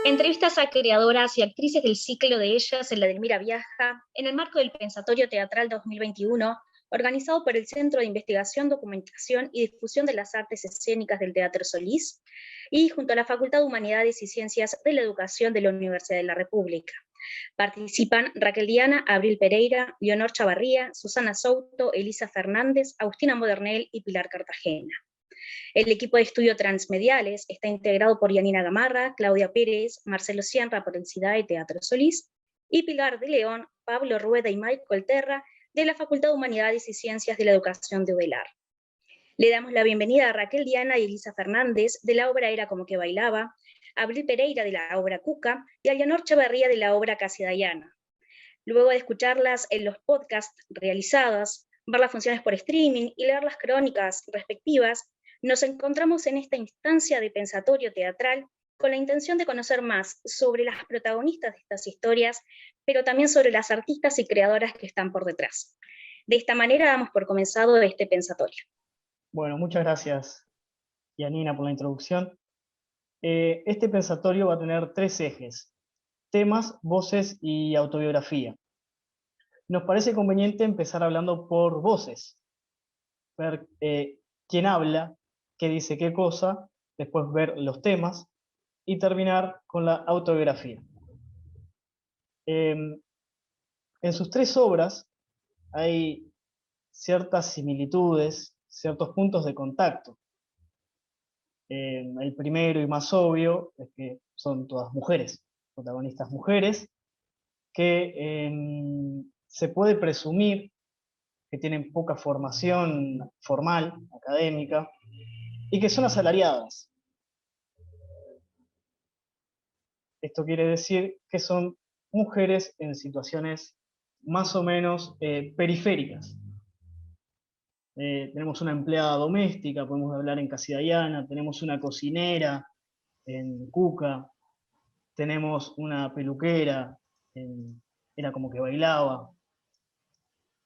Entrevistas a creadoras y actrices del ciclo de ellas en la Delmira Viaja, en el marco del Pensatorio Teatral 2021, organizado por el Centro de Investigación, Documentación y Difusión de las Artes Escénicas del Teatro Solís, y junto a la Facultad de Humanidades y Ciencias de la Educación de la Universidad de la República. Participan Raquel Diana, Abril Pereira, Leonor Chavarría, Susana Souto, Elisa Fernández, Agustina Modernel y Pilar Cartagena. El equipo de estudio Transmediales está integrado por Yanina Gamarra, Claudia Pérez, Marcelo Cianra por el CIDAE Teatro Solís, y Pilar de León, Pablo Rueda y Michael Terra, de la Facultad de Humanidades y Ciencias de la Educación de UDELAR. Le damos la bienvenida a Raquel Diana y Elisa Fernández, de la obra Era como que bailaba, a Abril Pereira, de la obra Cuca, y a Leonor Chavarría, de la obra Casi Dayana. Luego de escucharlas en los podcasts realizados, ver las funciones por streaming y leer las crónicas respectivas, nos encontramos en esta instancia de pensatorio teatral con la intención de conocer más sobre las protagonistas de estas historias, pero también sobre las artistas y creadoras que están por detrás. De esta manera damos por comenzado este pensatorio. Bueno, muchas gracias, Yanina, por la introducción. Este pensatorio va a tener 3 ejes: temas, voces y autobiografía. Nos parece conveniente empezar hablando por voces, ver quién habla, qué dice qué cosa, después ver los temas y terminar con la autobiografía. En sus 3 obras hay ciertas similitudes, ciertos puntos de contacto. El primero y más obvio es que son todas mujeres, protagonistas mujeres, que se puede presumir que tienen poca formación formal, académica, y que son asalariadas. Esto quiere decir que son mujeres en situaciones más o menos periféricas. Tenemos una empleada doméstica, podemos hablar en Casi Dayana, tenemos una cocinera en Cuca, tenemos una peluquera en Era como que bailaba.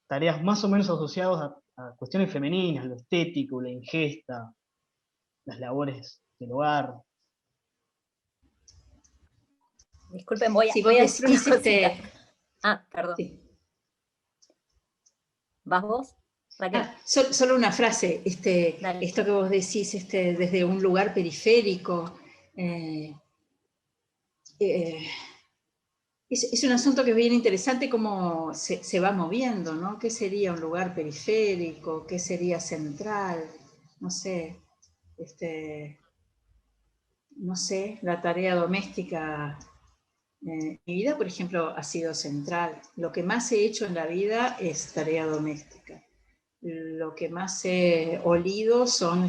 Tareas más o menos asociadas a cuestiones femeninas, lo estético, la ingesta, las labores del hogar. Disculpen, voy si a decís, decir una cosita. Perdón. Sí. ¿Vas vos, Raquel? Solo una frase. Esto que vos decís desde un lugar periférico, es un asunto que es bien interesante cómo se va moviendo, ¿no? ¿Qué sería un lugar periférico? ¿Qué sería central? No sé. No sé, la tarea doméstica. Mi vida, por ejemplo, ha sido central. Lo que más he hecho en la vida es tarea doméstica. Lo que más he olido son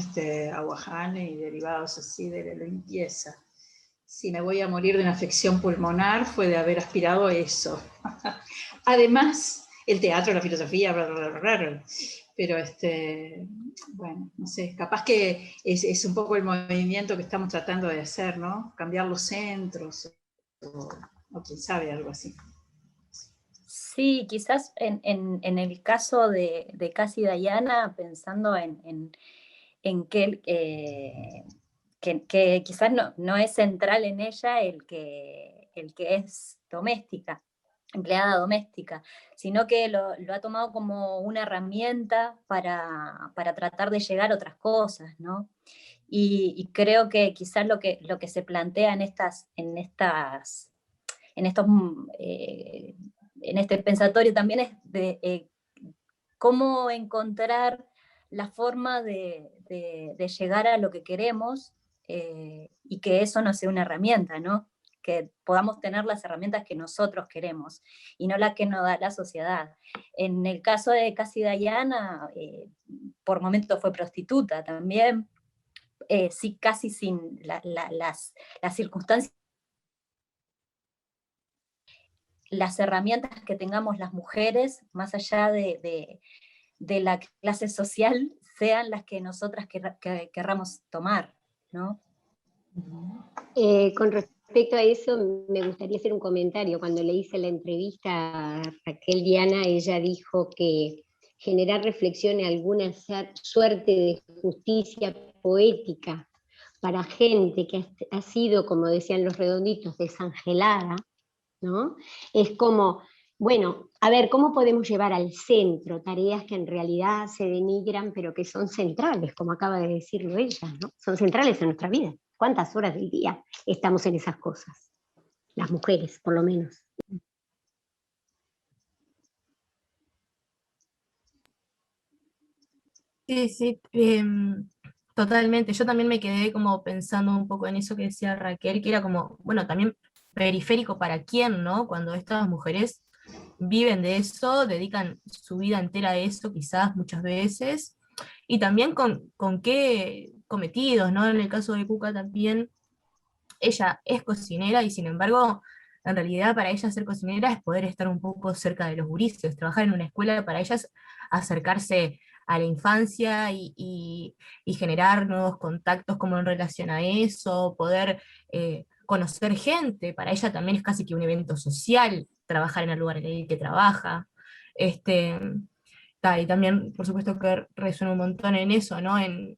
aguajanes y derivados así de la limpieza. Si me voy a morir de una afección pulmonar fue de haber aspirado eso. Además, el teatro, la filosofía, pero bueno, no sé, capaz que es un poco el movimiento que estamos tratando de hacer, ¿no? Cambiar los centros, o quién sabe, algo así. Sí, quizás en el caso de Casi Dayana, pensando en que quizás no es central en ella el que es doméstica, empleada doméstica, sino que lo ha tomado como una herramienta para tratar de llegar a otras cosas, ¿no? Y creo que quizás lo que se plantea en este pensatorio también es de cómo encontrar la forma de llegar a lo que queremos y que eso no sea una herramienta, ¿no? Que podamos tener las herramientas que nosotros queremos y no las que nos da la sociedad. En el caso de Casi Dayana, por momentos fue prostituta también, sí, casi sin las circunstancias, las herramientas que tengamos las mujeres, más allá de la clase social, sean las que nosotras querramos tomar, ¿no? Con respecto a eso, me gustaría hacer un comentario. Cuando le hice la entrevista a Raquel Diana, ella dijo que generar reflexión en alguna suerte de justicia poética, para gente que ha sido, como decían los redonditos, desangelada, ¿no? Es como, bueno, a ver, ¿cómo podemos llevar al centro tareas que en realidad se denigran, pero que son centrales, como acaba de decirlo ella, ¿no? Son centrales en nuestra vida. ¿Cuántas horas del día estamos en esas cosas? Las mujeres, por lo menos. Sí, sí, totalmente. Yo también me quedé como pensando un poco en eso que decía Raquel, que era como, bueno, también periférico para quién, ¿no? Cuando estas mujeres viven de eso, dedican su vida entera a eso, quizás muchas veces, y también con qué cometidos, ¿no? En el caso de Cuca también, ella es cocinera y sin embargo, en realidad para ella ser cocinera es poder estar un poco cerca de los gurises, trabajar en una escuela para ellas acercarse a la infancia y generar nuevos contactos como en relación a eso, poder conocer gente, para ella también es casi que un evento social trabajar en el lugar en el que trabaja. Este, y también, por supuesto, que resuena un montón en eso, ¿no? En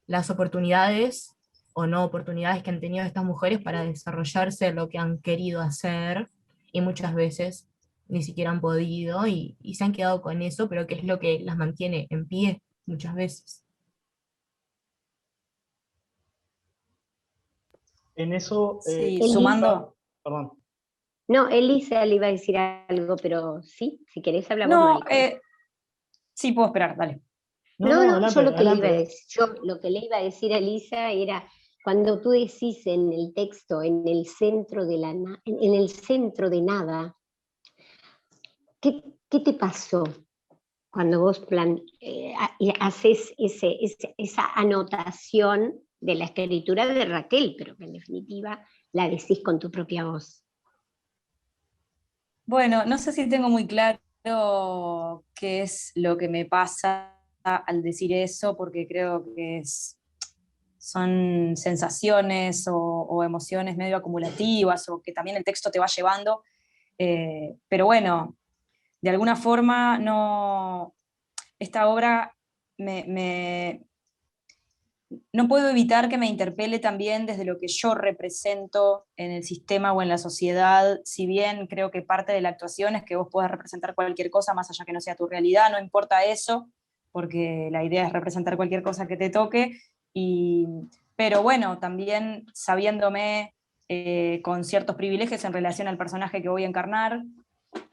las oportunidades o no oportunidades que han tenido estas mujeres para desarrollarse en lo que han querido hacer y muchas veces ni siquiera han podido y se han quedado con eso, pero que es lo que las mantiene en pie muchas veces. En eso, Sí, Elisa, sumando. perdón. no, Elisa le iba a decir algo, pero sí, si querés hablar vos, No, Maricón. sí, puedo esperar, dale. No, No, no, no, yo adelante, lo que le iba a adelante. decir, lo que le iba a decir a Elisa era, cuando tú decís en el texto, en el centro de en el centro de nada, ¿qué te pasó cuando vos haces esa anotación de la escritura de Raquel, pero que en definitiva la decís con tu propia voz? Bueno, no sé si tengo muy claro qué es lo que me pasa al decir eso, porque creo que son sensaciones o emociones medio acumulativas o que también el texto te va llevando. Pero bueno, de alguna forma no, esta obra no puedo evitar que me interpele también desde lo que yo represento en el sistema o en la sociedad, si bien creo que parte de la actuación es que vos puedas representar cualquier cosa más allá que no sea tu realidad, no importa eso, porque la idea es representar cualquier cosa que te toque, pero bueno, también sabiéndome con ciertos privilegios en relación al personaje que voy a encarnar,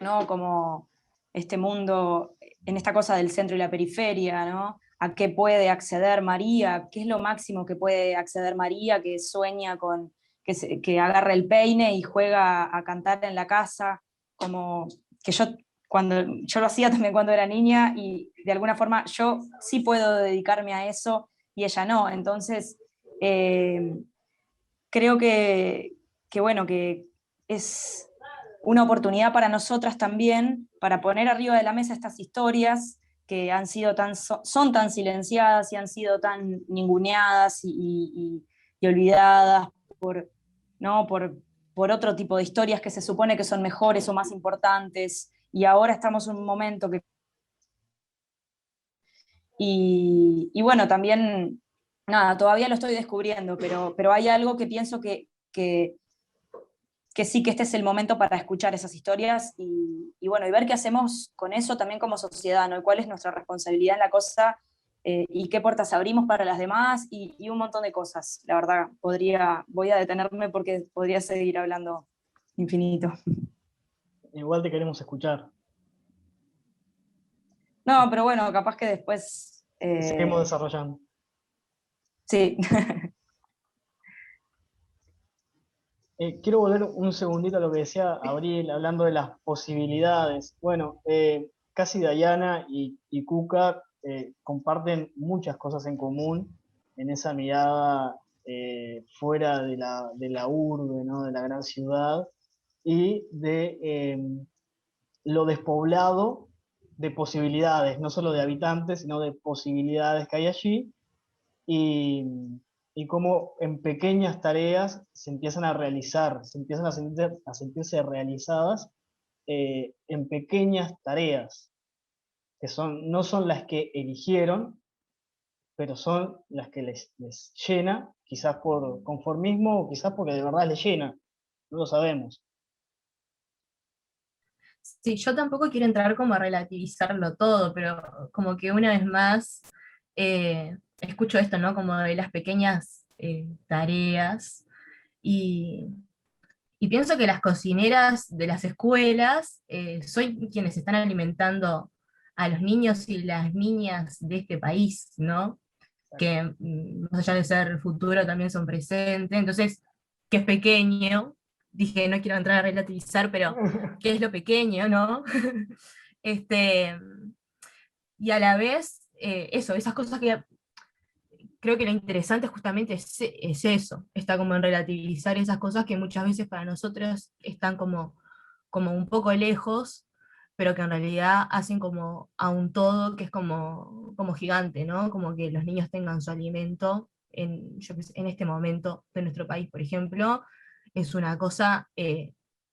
¿no? Como este mundo, en esta cosa del centro y la periferia, ¿no? A qué puede acceder María, qué es lo máximo que puede acceder María, que sueña con que agarra el peine y juega a cantar en la casa, como que yo lo hacía también cuando era niña y de alguna forma yo sí puedo dedicarme a eso y ella no. Entonces, creo que bueno, que es una oportunidad para nosotras también, para poner arriba de la mesa estas historias que han sido son tan silenciadas y han sido tan ninguneadas y olvidadas ¿no? por otro tipo de historias que se supone que son mejores o más importantes. Y ahora estamos en un momento que... Y bueno, también, nada, todavía lo estoy descubriendo, pero hay algo que pienso que sí, que este es el momento para escuchar esas historias y bueno, y ver qué hacemos con eso también como sociedad, ¿no? Y cuál es nuestra responsabilidad en la cosa y qué puertas abrimos para las demás y un montón de cosas. La verdad, voy a detenerme porque podría seguir hablando infinito. Igual te queremos escuchar. No, pero bueno, capaz que después... Seguimos desarrollando. Sí. Quiero volver un segundito a lo que decía Abril, hablando de las posibilidades. Bueno, casi Dayana y Cuca comparten muchas cosas en común en esa mirada fuera de la urbe, ¿no? De la gran ciudad, y de lo despoblado de posibilidades, no solo de habitantes, sino de posibilidades que hay allí, y, y cómo en pequeñas tareas se empiezan a realizar, se empiezan a sentirse realizadas en pequeñas tareas, que no son las que eligieron, pero son las que les llena, quizás por conformismo o quizás porque de verdad les llena, no lo sabemos. Sí, yo tampoco quiero entrar como a relativizarlo todo, pero como que una vez más escucho esto, ¿no? Como de las pequeñas tareas y, y pienso que las cocineras de las escuelas son quienes están alimentando a los niños y las niñas de este país, ¿no? Que más allá de ser futuro también son presente, entonces, que es pequeño, dije, no quiero entrar a relativizar, pero ¿qué es lo pequeño, no? Este, y a la vez, eso, esas cosas que creo que lo interesante justamente es eso, está como en relativizar esas cosas que muchas veces para nosotros están como un poco lejos, pero que en realidad hacen como a un todo que es como gigante, ¿no? Como que los niños tengan su alimento en este momento de nuestro país, por ejemplo, es una cosa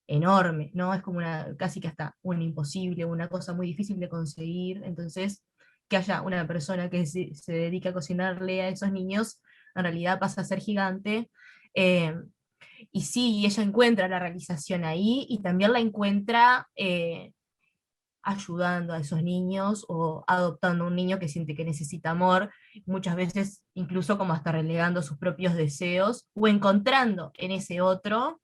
enorme, ¿no? Es como casi que hasta un imposible, una cosa muy difícil de conseguir, entonces que haya una persona que se dedique a cocinarle a esos niños, en realidad pasa a ser gigante. eh, y sí, ella encuentra la realización ahí y también la encuentra ayudando a esos niños o adoptando a un niño que siente que necesita amor, muchas veces incluso como hasta relegando sus propios deseos o encontrando en ese otro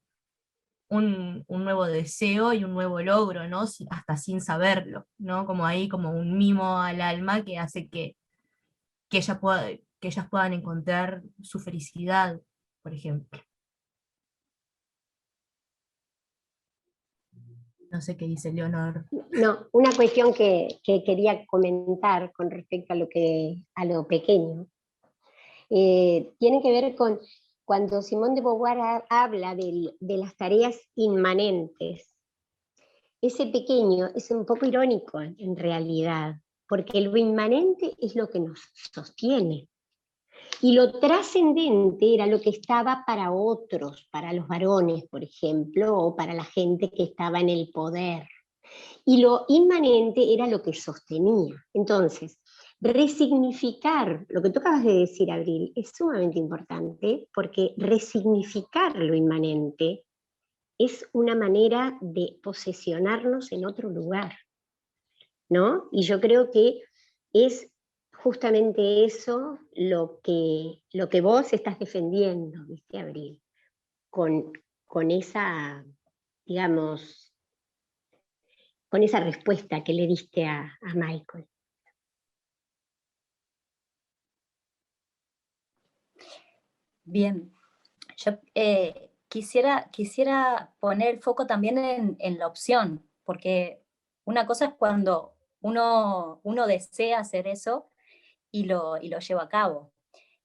un nuevo deseo y un nuevo logro, ¿no? Hasta sin saberlo, ¿no? Como ahí como un mimo al alma que hace que ellas puedan encontrar su felicidad, por ejemplo. No sé qué dice Leonor. No, una cuestión que quería comentar con respecto a lo pequeño, tiene que ver con cuando Simone de Beauvoir habla de las tareas inmanentes. Ese pequeño es un poco irónico en realidad, porque lo inmanente es lo que nos sostiene. Y lo trascendente era lo que estaba para otros, para los varones, por ejemplo, o para la gente que estaba en el poder. Y lo inmanente era lo que sostenía. Entonces, resignificar, lo que tú acabas de decir, Abril, es sumamente importante, porque resignificar lo inmanente es una manera de posesionarnos en otro lugar, ¿no? Y yo creo que es justamente eso lo que vos estás defendiendo, ¿viste, Abril? Con esa, digamos, con esa respuesta que le diste a Michael. Bien, yo quisiera poner el foco también en la opción, porque una cosa es cuando uno desea hacer eso y lo lleva a cabo.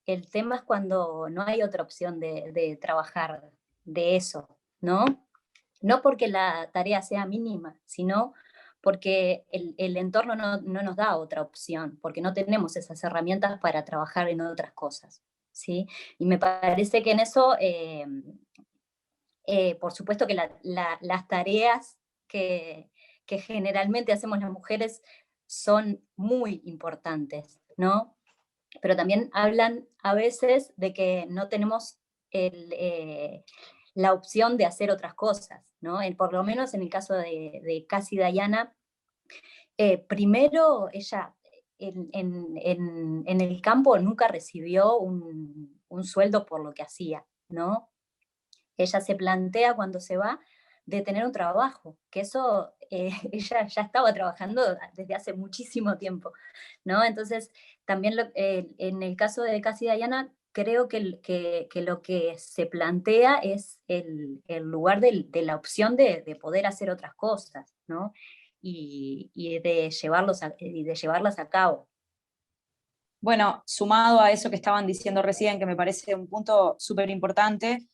El tema es cuando no hay otra opción de trabajar de eso, ¿no? No porque la tarea sea mínima, sino porque el entorno no nos da otra opción, porque no tenemos esas herramientas para trabajar en otras cosas, ¿sí? Y me parece que en eso, por supuesto que las tareas que generalmente hacemos las mujeres son muy importantes, ¿no? Pero también hablan a veces de que no tenemos la opción de hacer otras cosas, ¿no? Por lo menos en el caso de Cassie Diana, primero ella en el campo nunca recibió un sueldo por lo que hacía, ¿no? Ella se plantea cuando se va de tener un trabajo, que eso ella ya estaba trabajando desde hace muchísimo tiempo, ¿no? Entonces, también en el caso de Cassie Diana, creo que lo que se plantea es el lugar de la opción de poder hacer otras cosas, ¿no? Y de llevarlas a cabo. Bueno, sumado a eso que estaban diciendo recién, que me parece un punto súper importante,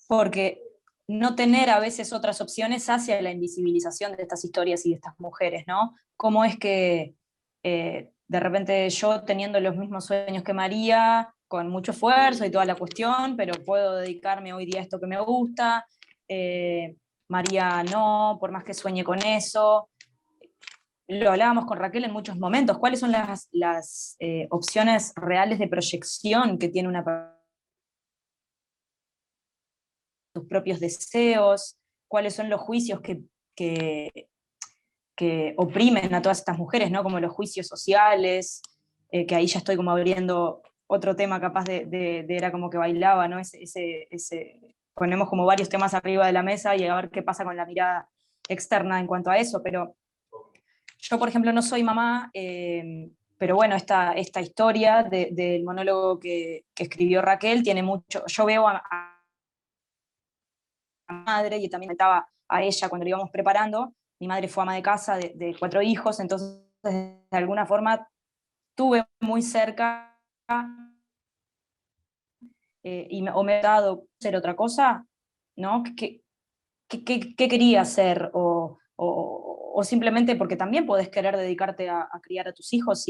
porque no tener a veces otras opciones hacia la invisibilización de estas historias y de estas mujeres, ¿no? Cómo es que de repente yo teniendo los mismos sueños que María, con mucho esfuerzo y toda la cuestión, pero puedo dedicarme hoy día a esto que me gusta, María no, por más que sueñe con eso. lo hablábamos con Raquel en muchos momentos, cuáles son las opciones reales de proyección que tiene una persona, sus propios deseos, cuáles son los juicios que oprimen a todas estas mujeres, ¿no? Como los juicios sociales, que ahí ya estoy como abriendo otro tema capaz de era como que bailaba, ¿no? Ponemos como varios temas arriba de la mesa y a ver qué pasa con la mirada externa en cuanto a eso, pero yo, por ejemplo, no soy mamá, pero bueno, esta historia del monólogo que escribió Raquel tiene mucho, yo veo a madre, y también estaba a ella cuando lo íbamos preparando. Mi madre fue ama de casa de 4 hijos, entonces de alguna forma tuve muy cerca o me he dado hacer otra cosa, ¿no? ¿Qué quería hacer? O simplemente porque también podés querer dedicarte a criar a tus hijos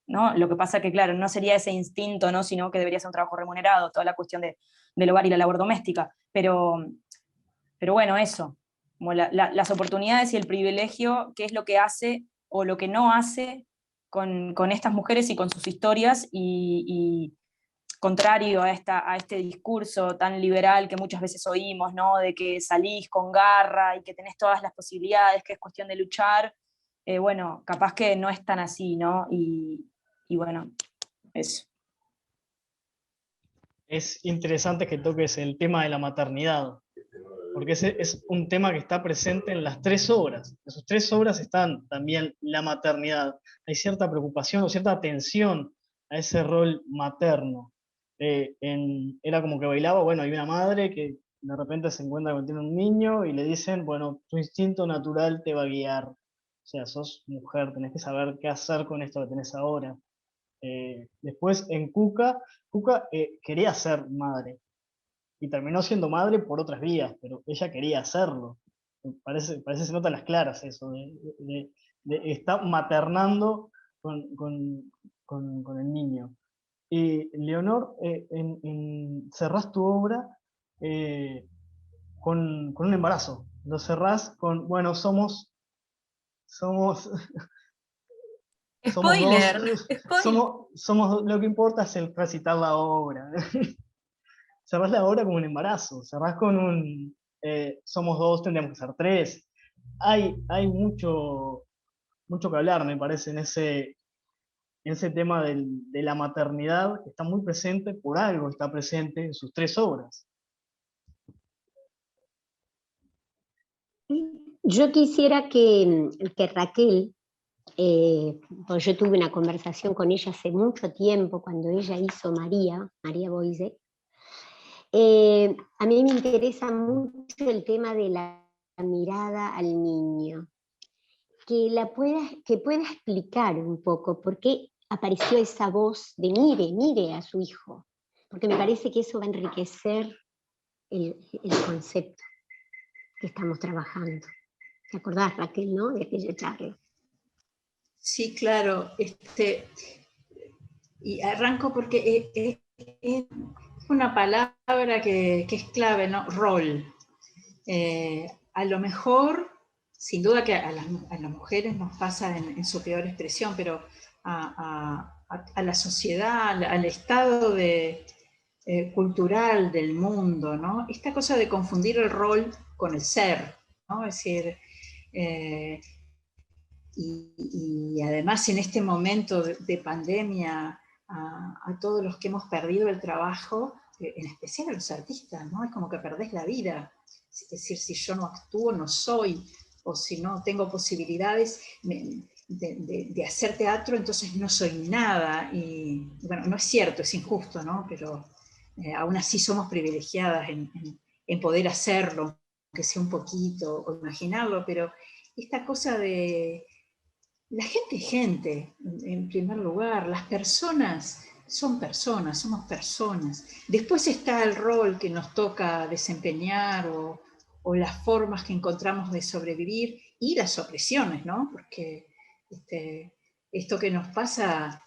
¿no? Lo que pasa que, claro, no sería ese instinto, ¿no? Sino que debería ser un trabajo remunerado, toda la cuestión del hogar y la labor doméstica. Pero bueno, eso, como las oportunidades y el privilegio, qué es lo que hace o lo que no hace con estas mujeres y con sus historias, y contrario a este discurso tan liberal que muchas veces oímos, ¿no? De que salís con garra y que tenés todas las posibilidades, que es cuestión de luchar. Bueno, capaz que no es tan así, ¿no? Y bueno, eso. Es interesante que toques el tema de la maternidad, porque ese es un tema que está presente en las 3 obras. En sus 3 obras están también la maternidad. Hay cierta preocupación o cierta atención a ese rol materno. Era como que bailaba, bueno, hay una madre que de repente se encuentra que tiene un niño y le dicen, bueno, tu instinto natural te va a guiar. O sea, sos mujer, tenés que saber qué hacer con esto que tenés ahora. Después en Cuca quería ser madre y terminó siendo madre por otras vías, pero ella quería hacerlo. Parece se nota a las claras eso, está maternando con el niño. Leonor, cerrás tu obra con un embarazo. Lo cerrás con, bueno, somos Spoiler, dos, spoiler. lo que importa es el recitar la obra. Cerrás la obra con un embarazo, cerrás con un, somos 2, tendríamos que ser 3. Hay mucho que hablar, me parece, en ese tema de la maternidad, que está muy presente, por algo está presente en sus 3 obras. Yo quisiera que Raquel, pues yo tuve una conversación con ella hace mucho tiempo, cuando ella hizo María Boisek. A mí me interesa mucho el tema de la mirada al niño, que pueda explicar un poco por qué apareció esa voz de mire a su hijo, porque me parece que eso va a enriquecer el concepto que estamos trabajando. ¿Te acordás, Raquel, no? De aquella charla. Sí, claro. Y arranco porque es una palabra que es clave, ¿no? Rol. A lo mejor, sin duda que a las mujeres nos pasa en su peor expresión, pero a la sociedad, al estado cultural del mundo, ¿no? Esta cosa de confundir el rol con el ser, ¿no? Es decir, y además en este momento de pandemia, a todos los que hemos perdido el trabajo, en especial a los artistas, ¿no? Es como que perdés la vida. Es decir, si yo no actúo, no soy, o si no tengo posibilidades de hacer teatro, entonces no soy nada. Y bueno, no es cierto, es injusto, ¿no? Pero aún así somos privilegiadas en poder hacerlo, aunque sea un poquito, o imaginarlo, pero esta cosa de... La gente es gente, en primer lugar. Las personas son personas, somos personas. Después está el rol que nos toca desempeñar o las formas que encontramos de sobrevivir y las opresiones, ¿no? Porque esto que nos pasa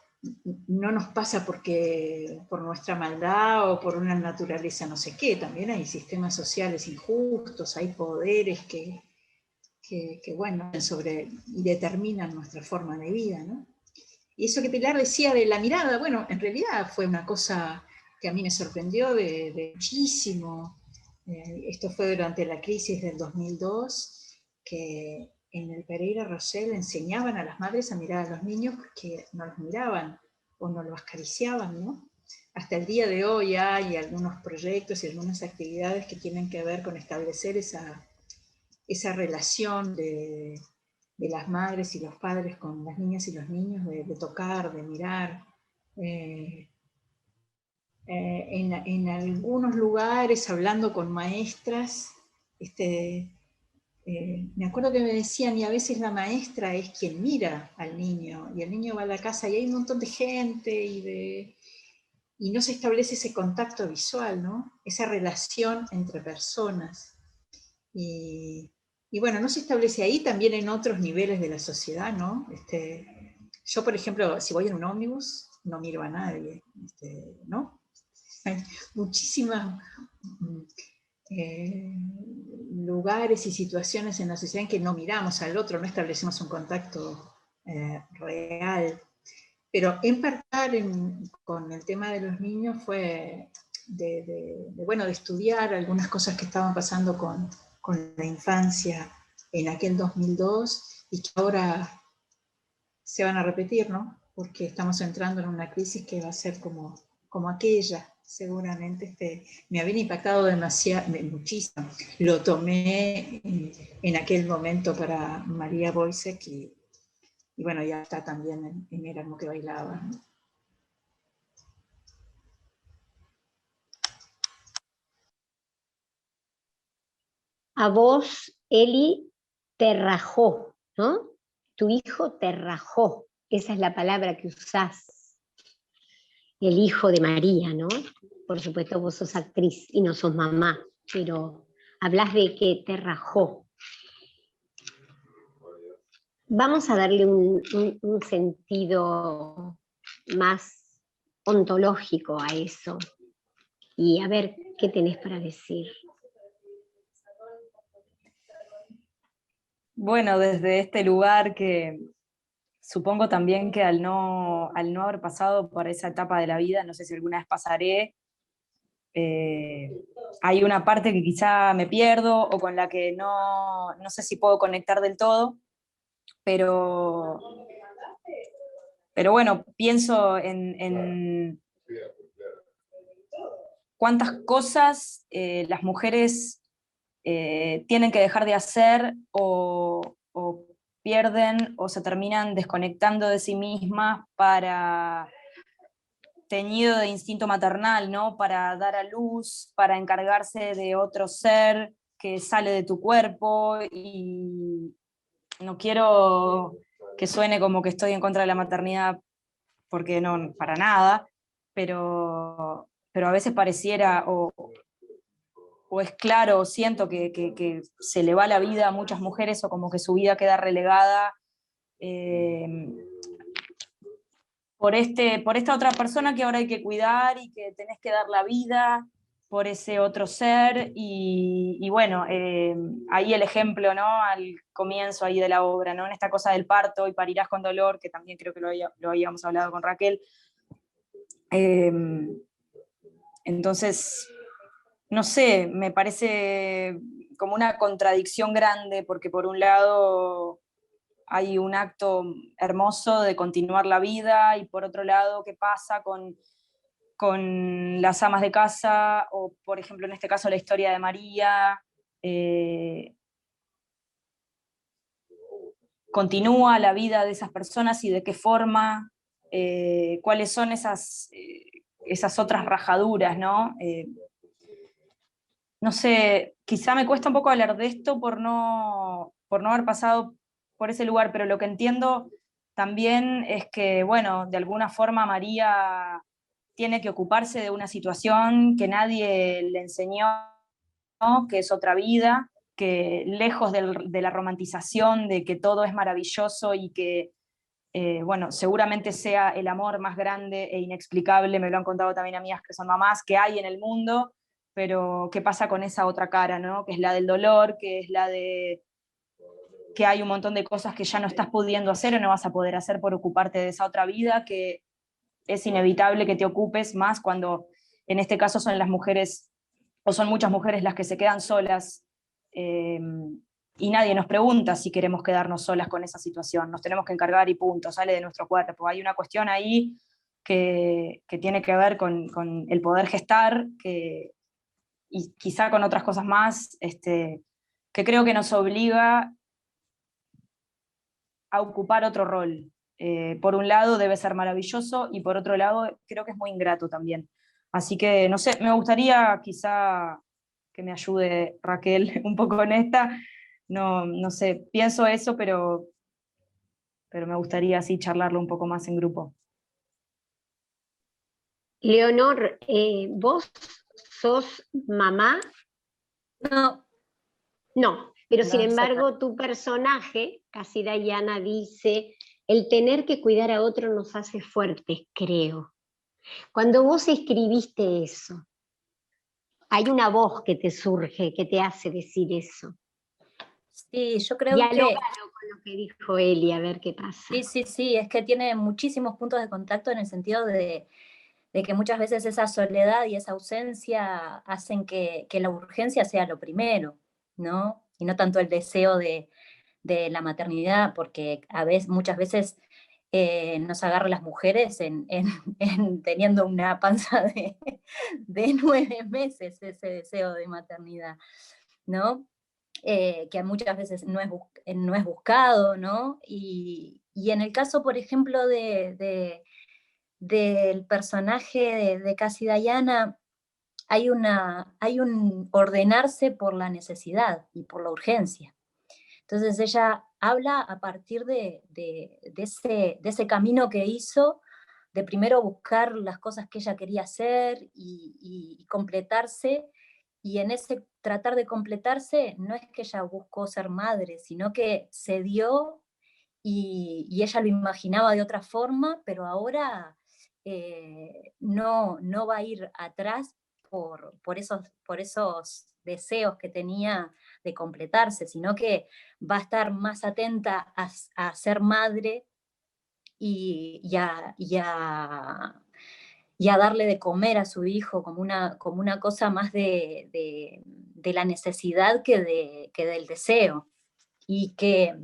no nos pasa por nuestra maldad o por una naturaleza no sé qué. También hay sistemas sociales injustos, hay poderes que bueno, determinan nuestra forma de vida, ¿no? Y eso que Pilar decía de la mirada, bueno, en realidad fue una cosa que a mí me sorprendió de muchísimo. Esto fue durante la crisis del 2002, que en el Pereira Rosell enseñaban a las madres a mirar a los niños porque no los miraban o no los acariciaban, ¿no? Hasta el día de hoy hay algunos proyectos y algunas actividades que tienen que ver con establecer esa relación de las madres y los padres con las niñas y los niños, de tocar, de mirar. En algunos lugares, hablando con maestras, me acuerdo que me decían, y a veces la maestra es quien mira al niño, y el niño va a la casa y hay un montón de gente, y no se establece ese contacto visual, ¿no? Esa relación entre personas. Y bueno, no se establece ahí, también en otros niveles de la sociedad, ¿no? Yo, por ejemplo, si voy en un ómnibus, no miro a nadie, ¿no? Hay muchísimos lugares y situaciones en la sociedad en que no miramos al otro, no establecemos un contacto real. Pero empatar con el tema de los niños fue de estudiar algunas cosas que estaban pasando con la infancia en aquel 2002 y que ahora se van a repetir, ¿no? Porque estamos entrando en una crisis que va a ser como aquella, seguramente. Me había impactado muchísimo. Lo tomé en aquel momento para María Boisek y bueno, ya está también en Éramos que bailaba, ¿no? A vos, Eli, te rajó, ¿no? Tu hijo te rajó. Esa es la palabra que usás. El hijo de María, ¿no? Por supuesto, vos sos actriz y no sos mamá, pero hablas de que te rajó. Vamos a darle un sentido más ontológico a eso. Y a ver, ¿qué tenés para decir? Bueno, desde este lugar que supongo también que al no haber pasado por esa etapa de la vida, no sé si alguna vez pasaré, hay una parte que quizá me pierdo o con la que no sé si puedo conectar del todo, pero bueno, pienso en cuántas cosas las mujeres tienen que dejar de hacer o pierden o se terminan desconectando de sí mismas para, teñido de instinto maternal, ¿no? Para dar a luz, para encargarse de otro ser que sale de tu cuerpo, y no quiero que suene como que estoy en contra de la maternidad, porque no, para nada, pero a veces pareciera, o es claro, o siento que se le va la vida a muchas mujeres, o como que su vida queda relegada por esta otra persona que ahora hay que cuidar y que tenés que dar la vida por ese otro ser, y bueno, ahí el ejemplo, ¿no? Al comienzo ahí de la obra, ¿no? En esta cosa del parto y parirás con dolor, que también creo que lo habíamos hablado con Raquel. Entonces, no sé, me parece como una contradicción grande, porque por un lado hay un acto hermoso de continuar la vida, y por otro lado, ¿qué pasa con las amas de casa? O, por ejemplo, en este caso, la historia de María. ¿Continúa la vida de esas personas y de qué forma? ¿Cuáles son esas otras rajaduras, ¿no? No sé, quizá me cuesta un poco hablar de esto por no haber pasado por ese lugar, pero lo que entiendo también es que, bueno, de alguna forma María tiene que ocuparse de una situación que nadie le enseñó, ¿no? Que es otra vida, que lejos de la romantización de que todo es maravilloso y que, bueno, seguramente sea el amor más grande e inexplicable, me lo han contado también amigas que son mamás, que hay en el mundo, pero ¿qué pasa con esa otra cara, ¿no? Que es la del dolor, que es la de que hay un montón de cosas que ya no estás pudiendo hacer o no vas a poder hacer por ocuparte de esa otra vida, que es inevitable que te ocupes más cuando en este caso son las mujeres, o son muchas mujeres las que se quedan solas, y nadie nos pregunta si queremos quedarnos solas con esa situación, nos tenemos que encargar y punto, sale de nuestro cuerpo. Hay una cuestión ahí que tiene que ver con el poder gestar, y quizá con otras cosas más, que creo que nos obliga a ocupar otro rol. Por un lado debe ser maravilloso y por otro lado creo que es muy ingrato también. Así que, no sé, me gustaría quizá que me ayude Raquel un poco en esta. No sé, pienso eso, pero me gustaría así charlarlo un poco más en grupo. Leonor, ¿vos sos mamá? No, No, pero sin no sé. embargo tu personaje, casi Diana, dice, el tener que cuidar a otro nos hace fuertes, creo. Cuando vos escribiste eso, hay una voz que te surge, que te hace decir eso. Sí, yo creo Dialógalo que con lo que dijo Eli, a ver qué pasa. sí, es que tiene muchísimos puntos de contacto en el sentido de que muchas veces esa soledad y esa ausencia hacen que la urgencia sea lo primero, ¿no? Y no tanto el deseo de la maternidad, porque muchas veces nos agarra las mujeres en teniendo una panza de 9 meses, ese deseo de maternidad, ¿no? Que muchas veces no es buscado, ¿no? Y en el caso, por ejemplo, del personaje de Cassie Diana, hay un ordenarse por la necesidad y por la urgencia. Entonces ella habla a partir de ese camino que hizo, de primero buscar las cosas que ella quería hacer y completarse, y en ese tratar de completarse no es que ella buscó ser madre, sino que se dio y ella lo imaginaba de otra forma, pero ahora no va a ir atrás por esos deseos que tenía de completarse, sino que va a estar más atenta a ser madre y a darle de comer a su hijo como una cosa más de la necesidad que del deseo. Y que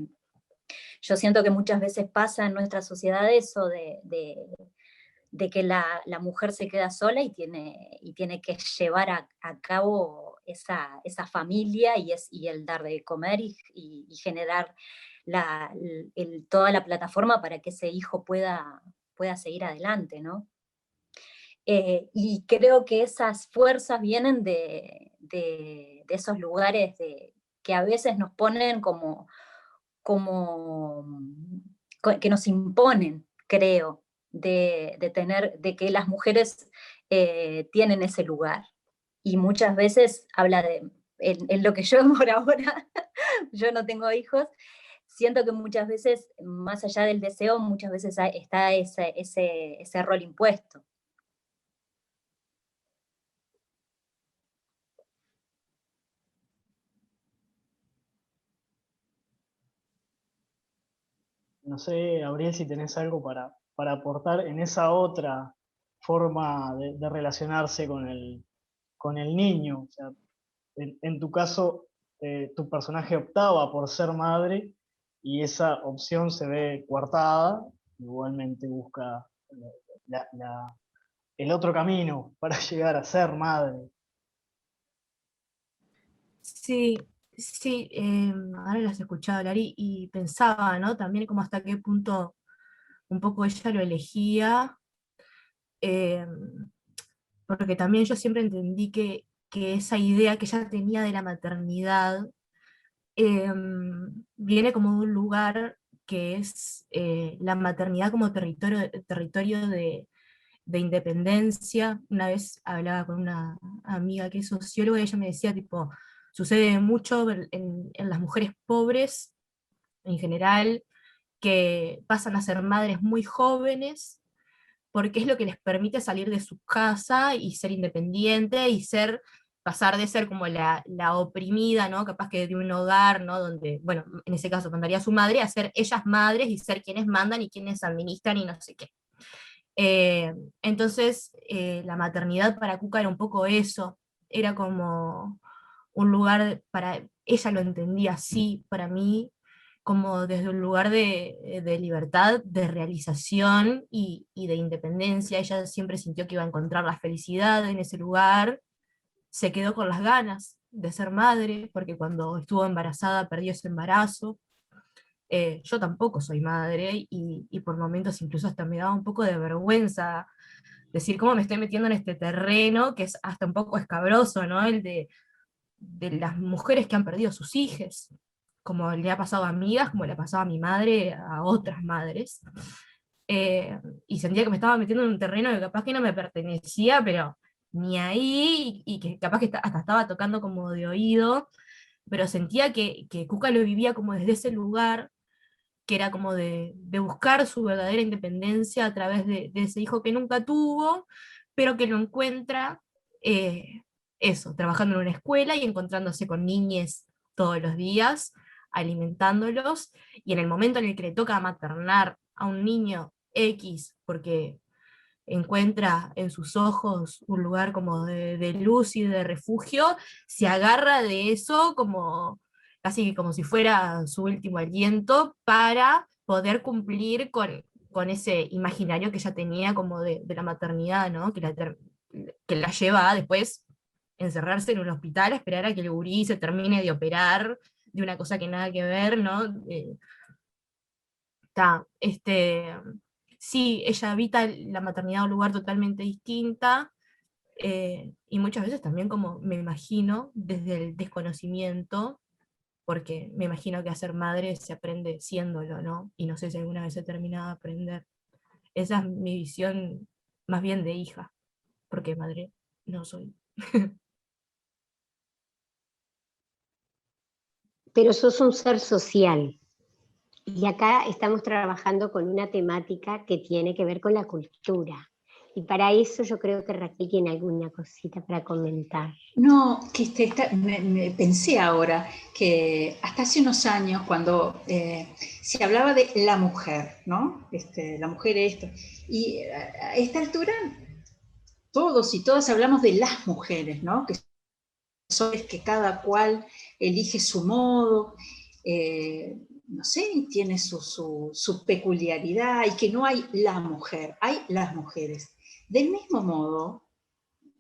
yo siento que muchas veces pasa en nuestra sociedad eso de que la mujer se queda sola y tiene que llevar a cabo esa familia y el dar de comer y generar toda la plataforma para que ese hijo pueda seguir adelante, ¿no? Y creo que esas fuerzas vienen de esos lugares que a veces nos ponen como que nos imponen, creo, de que las mujeres tienen ese lugar. Y muchas veces habla en lo que yo por ahora, yo no tengo hijos, siento que muchas veces, más allá del deseo, muchas veces está ese rol impuesto. No sé, Gabriel, si tenés algo para aportar en esa otra forma de relacionarse con el niño. O sea, en tu caso, tu personaje optaba por ser madre y esa opción se ve coartada, igualmente busca el otro camino para llegar a ser madre. Sí, sí, ahora las he escuchado hablar y pensaba, ¿no? También como hasta qué punto un poco ella lo elegía, eh, porque también yo siempre entendí que esa idea que ella tenía de la maternidad eh, viene como de un lugar que es la maternidad como territorio de independencia. Una vez hablaba con una amiga que es socióloga y ella me decía, tipo, sucede mucho en las mujeres pobres en general, que pasan a ser madres muy jóvenes, porque es lo que les permite salir de su casa y ser independiente y ser pasar de ser como la oprimida, ¿no? Capaz que de un hogar, ¿no? Donde, bueno, en ese caso mandaría a su madre, a ser ellas madres y ser quienes mandan y quienes administran y no sé qué. Entonces, la maternidad para Cuca era un poco eso, era como un lugar para, ella lo entendía así, para mí, como desde un lugar de libertad, de realización y de independencia. Ella siempre sintió que iba a encontrar la felicidad en ese lugar, se quedó con las ganas de ser madre, porque cuando estuvo embarazada perdió ese embarazo. Yo tampoco soy madre y por momentos incluso hasta me daba un poco de vergüenza decir cómo me estoy metiendo en este terreno que es hasta un poco escabroso, ¿no? El de las mujeres que han perdido sus hijos, como le ha pasado a amigas, como le ha pasado a mi madre, a otras madres. Y sentía que me estaba metiendo en un terreno que capaz que no me pertenecía, pero ni ahí, y que capaz que hasta estaba tocando como de oído, pero sentía que Cuca lo vivía como desde ese lugar, que era como de buscar su verdadera independencia a través de ese hijo que nunca tuvo, pero que lo encuentra, eso, trabajando en una escuela y encontrándose con niñes todos los días, alimentándolos, y en el momento en el que le toca maternar a un niño X, porque encuentra en sus ojos un lugar como de luz y de refugio, se agarra de eso como casi que como si fuera su último aliento para poder cumplir con ese imaginario que ella tenía como de la maternidad, ¿no? Que la lleva a después encerrarse en un hospital, a esperar a que el gurí se termine de operar de una cosa que nada que ver, ¿no? Sí, ella habita la maternidad en un lugar totalmente distinta, y muchas veces también como me imagino desde el desconocimiento, porque me imagino que a ser madre se aprende siéndolo, ¿no? Y no sé si alguna vez he terminado de aprender. Esa es mi visión más bien de hija, porque madre no soy. Pero sos un ser social. Y acá estamos trabajando con una temática que tiene que ver con la cultura. Y para eso yo creo que Raquel tiene alguna cosita para comentar. No, que me pensé ahora que hasta hace unos años cuando se hablaba de la mujer, ¿no? La mujer esto. Y a esta altura todos y todas hablamos de las mujeres, ¿no? Que son que cada cual elige su modo, no sé, tiene su peculiaridad y que no hay la mujer, hay las mujeres. Del mismo modo,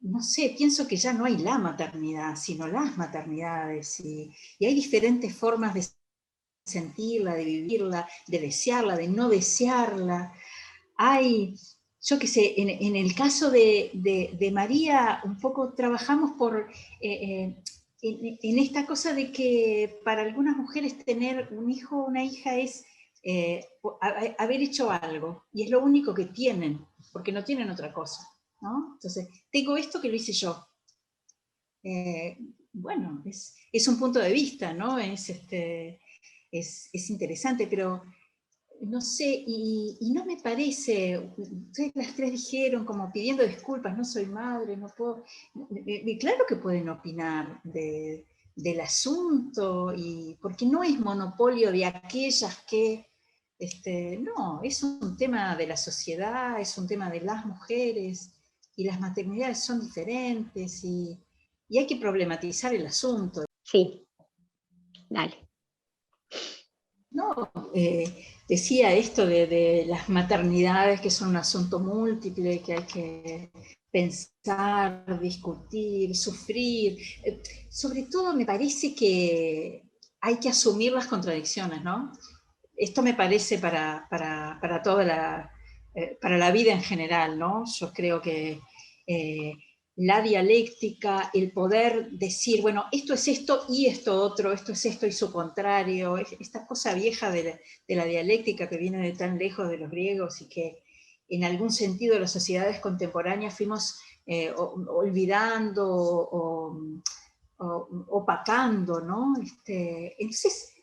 no sé, pienso que ya no hay la maternidad, sino las maternidades, y hay diferentes formas de sentirla, de vivirla, de desearla, de no desearla. Hay, yo qué sé, en el caso de María, un poco trabajamos en esta cosa de que para algunas mujeres tener un hijo o una hija es haber hecho algo, y es lo único que tienen, porque no tienen otra cosa, ¿no? Entonces, tengo esto que lo hice yo. Bueno, es un punto de vista, ¿no? Es interesante, pero no sé, y no me parece, ustedes las tres dijeron como pidiendo disculpas, no soy madre, no puedo, claro que pueden opinar del asunto, porque no es monopolio de aquellas que, no, es un tema de la sociedad, es un tema de las mujeres, y las maternidades son diferentes, y hay que problematizar el asunto. Sí, dale. No, decía esto de las maternidades, que son un asunto múltiple, que hay que pensar, discutir, sufrir. Sobre todo me parece que hay que asumir las contradicciones, ¿no? Esto me parece para para la vida en general, ¿no? Yo creo que la dialéctica, el poder decir, bueno, esto es esto y esto otro, esto es esto y su contrario, esta cosa vieja de la dialéctica que viene de tan lejos de los griegos y que en algún sentido las sociedades contemporáneas fuimos olvidando o opacando, ¿no? Entonces,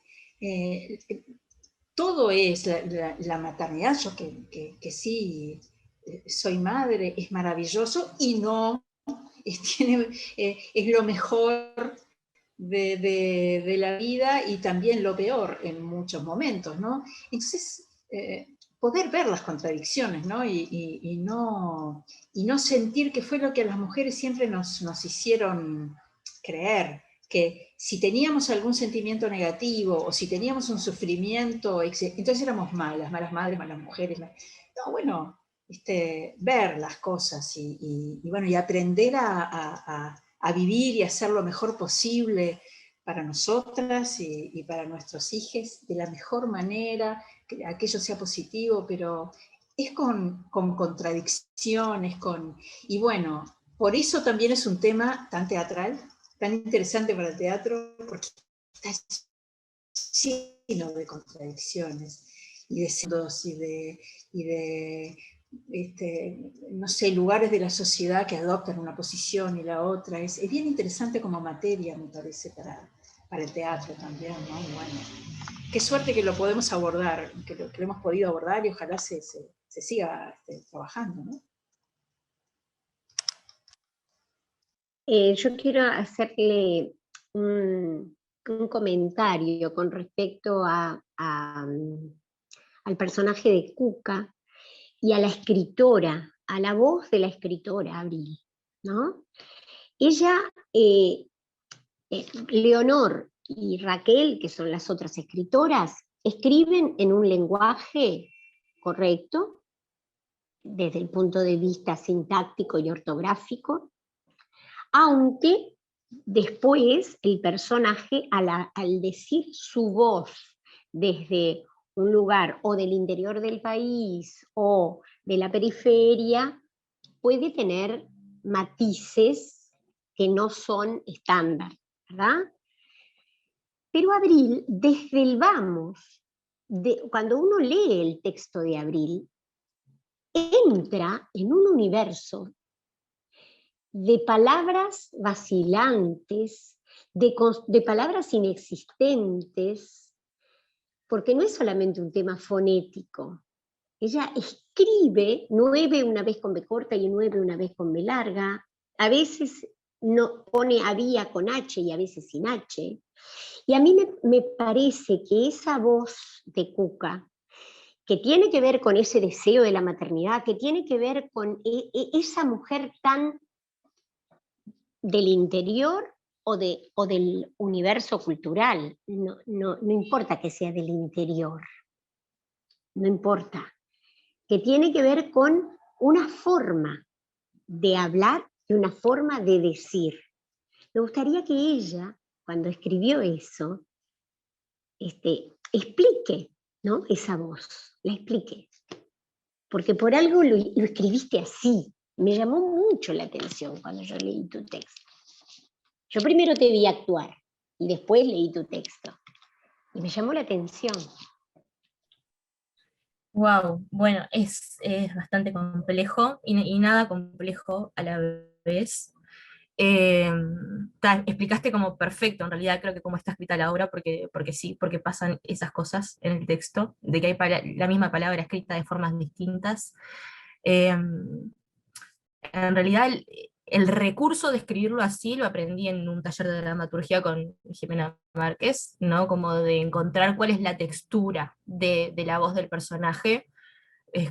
todo es la maternidad. Yo que sí soy madre, es maravilloso, y no es lo mejor de la vida y también lo peor en muchos momentos, ¿no? Entonces, poder ver las contradicciones, ¿no? Y no sentir que fue lo que a las mujeres siempre nos hicieron creer, que si teníamos algún sentimiento negativo o si teníamos un sufrimiento, entonces éramos malas madres, malas mujeres. No, bueno, ver las cosas y aprender a vivir y hacer lo mejor posible para nosotras y para nuestros hijos de la mejor manera, que aquello sea positivo, pero es con contradicciones, y bueno, por eso también es un tema tan teatral, tan interesante para el teatro, porque está lleno de contradicciones, y de sendos, y de no sé, lugares de la sociedad que adoptan una posición y la otra. Es bien interesante como materia, me parece, para el teatro también, ¿no? Y bueno, qué suerte que lo podemos abordar, que lo hemos podido abordar y ojalá se siga trabajando, ¿no? Yo quiero hacerle un comentario con respecto al personaje de Cuca y a la escritora, a la voz de la escritora, Abril, ¿no? Ella, Leonor y Raquel, que son las otras escritoras, escriben en un lenguaje correcto, desde el punto de vista sintáctico y ortográfico, aunque después el personaje, al decir su voz desde un lugar o del interior del país o de la periferia, puede tener matices que no son estándar, ¿verdad? Pero Abril, desde el vamos, cuando uno lee el texto de Abril, entra en un universo de palabras vacilantes, de palabras inexistentes, porque no es solamente un tema fonético. Ella escribe 9 una vez con B corta y 9 una vez con B larga, a veces no pone había con H y a veces sin H, y a mí me parece que esa voz de Cuca, que tiene que ver con ese deseo de la maternidad, que tiene que ver con esa mujer tan del interior o del universo cultural, no importa que sea del interior, no importa, que tiene que ver con una forma de hablar y una forma de decir. Me gustaría que ella, cuando escribió eso, explique, ¿no? Esa voz, la explique. Porque por algo lo escribiste así. Me llamó mucho la atención cuando yo leí tu texto. Yo primero te vi actuar y después leí tu texto. Y me llamó la atención. Wow, bueno, es bastante complejo y nada complejo a la vez. Explicaste como perfecto, en realidad creo que cómo está escrita la obra, porque sí, porque pasan esas cosas en el texto, de que hay la misma palabra escrita de formas distintas. En realidad el recurso de escribirlo así lo aprendí en un taller de dramaturgia con Jimena Márquez, ¿no? Como de encontrar cuál es la textura de la voz del personaje.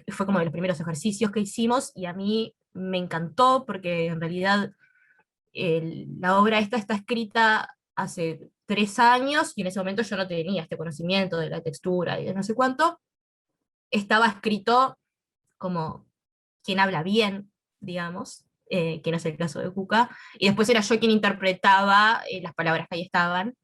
Fue como de los primeros ejercicios que hicimos y a mí me encantó porque en realidad la obra esta está escrita hace 3 años y en ese momento yo no tenía este conocimiento de la textura y de no sé cuánto. Estaba escrito como quien habla bien, digamos, que no es el caso de Cuca, y después era yo quien interpretaba las palabras que ahí estaban.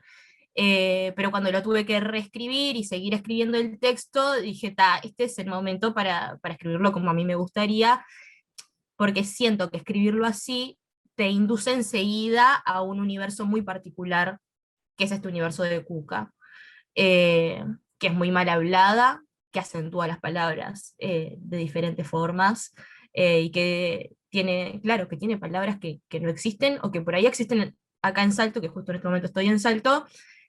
Pero cuando lo tuve que reescribir y seguir escribiendo el texto, dije, este es el momento para escribirlo como a mí me gustaría, porque siento que escribirlo así te induce enseguida a un universo muy particular, que es este universo de Cuca, que es muy mal hablada, que acentúa las palabras de diferentes formas, y que tiene, claro, que tiene palabras que no existen, o que por ahí existen acá en Salto, que justo en este momento estoy en Salto,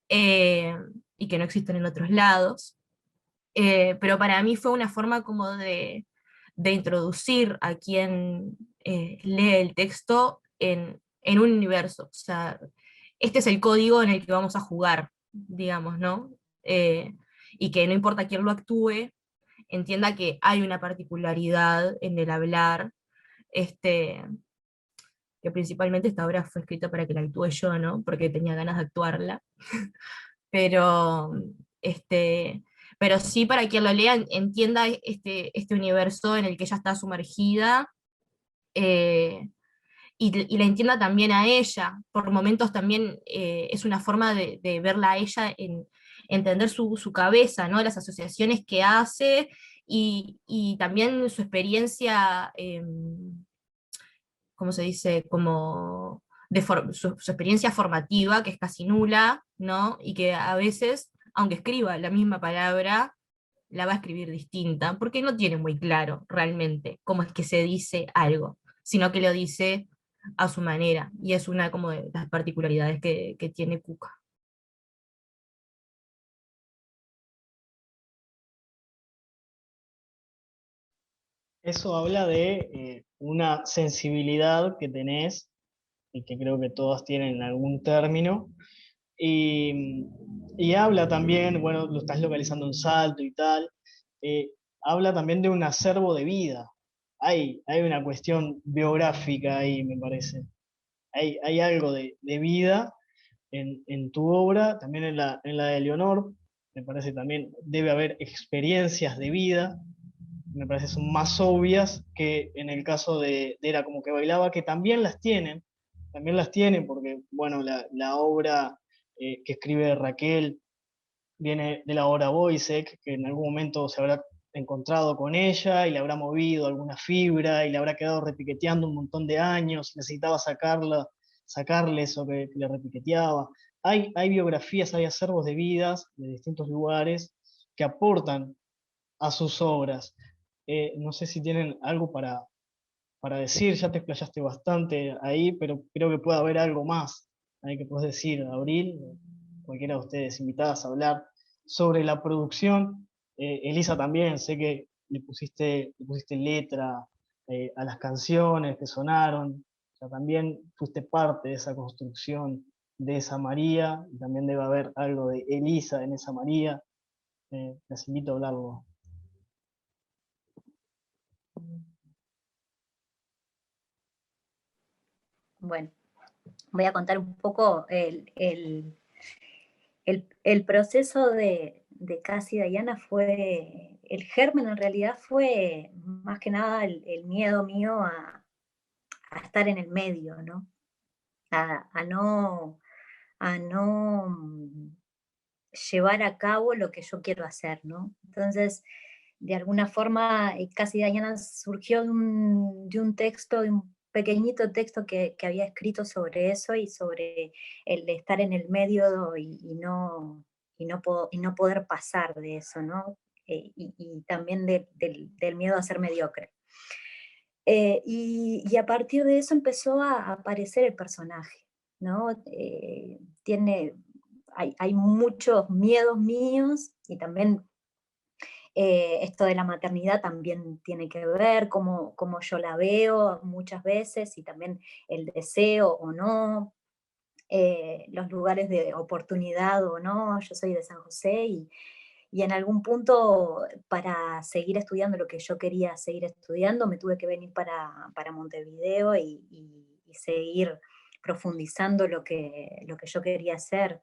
y que no existen en otros lados. Pero para mí fue una forma como de introducir a quien lee el texto en un universo. O sea, este es el código en el que vamos a jugar, digamos, ¿no? Y que no importa quién lo actúe, entienda que hay una particularidad en el hablar, que principalmente esta obra fue escrita para que la actúe yo, ¿no? Porque tenía ganas de actuarla. Pero, pero sí para quien lo lea entienda este universo en el que ella está sumergida, y la entienda también a ella. Por momentos también es una forma de verla a ella, en entender su cabeza, ¿no? Las asociaciones que hace, y también su experiencia, ¿cómo se dice? Como su experiencia formativa, que es casi nula, ¿no? Y que a veces, aunque escriba la misma palabra, la va a escribir distinta, porque no tiene muy claro realmente cómo es que se dice algo, sino que lo dice a su manera, y es una como de las particularidades que tiene Cuca. Eso habla de una sensibilidad que tenés y que creo que todas tienen en algún término. Y, y habla también, bueno, lo estás localizando en Salto y tal, eh, habla también de un acervo de vida. Hay una cuestión biográfica ahí, me parece. Hay algo de vida en tu obra, también en la de Leonor, me parece también debe haber experiencias de vida, me parece son más obvias que en el caso de Era como que bailaba, que también las tienen porque, bueno, la obra que escribe Raquel viene de la obra Boisek, que en algún momento se habrá encontrado con ella y le habrá movido alguna fibra y le habrá quedado repiqueteando un montón de años, necesitaba sacarle eso que le repiqueteaba. Hay biografías, hay acervos de vidas de distintos lugares que aportan a sus obras. No sé si tienen algo para decir, ya te explayaste bastante ahí, pero creo que puede haber algo más ahí que puedes decir, Abril, cualquiera de ustedes invitadas a hablar sobre la producción. Elisa también, sé que le pusiste letra a las canciones que sonaron, o sea, también fuiste parte de esa construcción de esa María, y también debe haber algo de Elisa en esa María. Les invito a hablarlo. Bueno, voy a contar un poco el proceso de Casi Diana. Fue, el germen en realidad fue más que nada el miedo mío a estar en el medio, ¿no? A no llevar a cabo lo que yo quiero hacer, ¿no? Entonces, de alguna forma, Casi Diana surgió de un texto, de un pequeñito texto que había escrito sobre eso y sobre el de estar en el medio y no poder pasar de eso, ¿no? Y también del miedo a ser mediocre. Y a partir de eso empezó a aparecer el personaje, ¿no? Hay muchos miedos míos y también esto de la maternidad también tiene que ver, cómo yo la veo muchas veces y también el deseo o no, los lugares de oportunidad o no. Yo soy de San José y en algún punto, para seguir estudiando lo que yo quería seguir estudiando, me tuve que venir para Montevideo y seguir profundizando lo que yo quería hacer.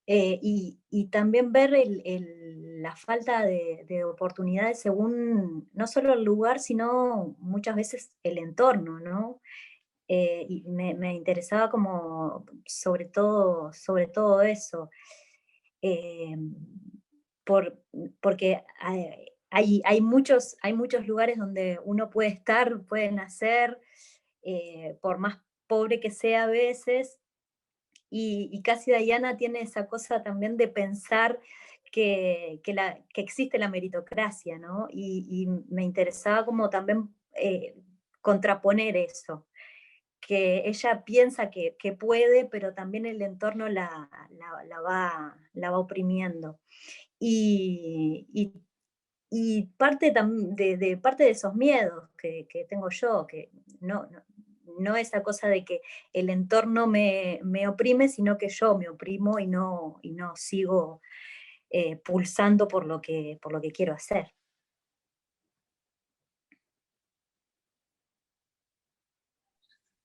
Y también ver la falta de oportunidades según no solo el lugar, sino muchas veces el entorno, ¿no? Y me interesaba como sobre todo eso. Eh, Porque hay muchos lugares donde uno puede estar, puede nacer, por más pobre que sea a veces, y Casi Diana tiene esa cosa también de pensar que existe la meritocracia, ¿no? Y me interesaba como también contraponer eso, que ella piensa que puede, pero también el entorno la va oprimiendo. Y parte de esos miedos que tengo yo, que no esa cosa de que el entorno me oprime, sino que yo me oprimo y no sigo pulsando por lo que quiero hacer.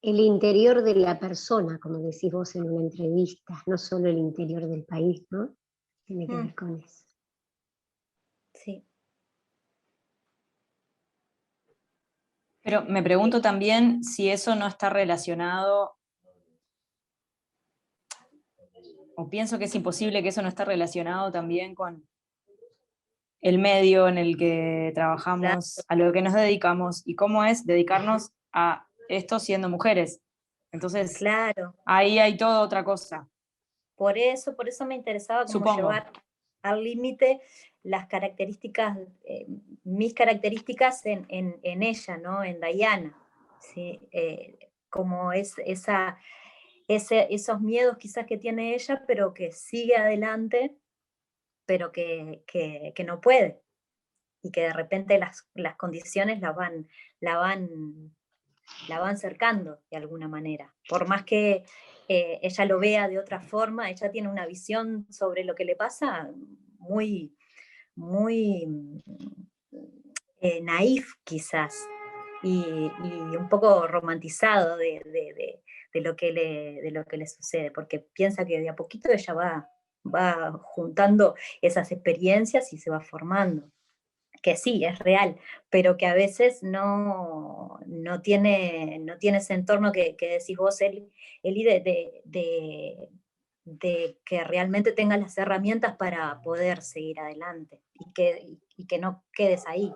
El interior de la persona, como decís vos en una entrevista, no solo el interior del país, ¿no? Tiene que ver con eso. Sí. Pero me pregunto también si eso no está relacionado, o pienso que es imposible que eso no esté relacionado también con el medio en el que trabajamos, Claro. a lo que nos dedicamos, y cómo es dedicarnos a esto siendo mujeres. Entonces, Claro. ahí hay toda otra cosa. Por eso me interesaba como Supongo. llevar al límite las características, mis características en ella, ¿no? En Dayana. ¿Sí? Como esos miedos quizás que tiene ella, pero que sigue adelante, pero que no puede. Y que de repente las condiciones la van cercando de alguna manera. Por más que ella lo vea de otra forma, ella tiene una visión sobre lo que le pasa muy, muy naif quizás, y un poco romantizado de lo que le sucede, porque piensa que de a poquito ella va juntando esas experiencias y se va formando. Que sí, es real, pero que a veces no tiene ese entorno que decís vos, Eli, de que realmente tengas las herramientas para poder seguir adelante y que no quedes ahí.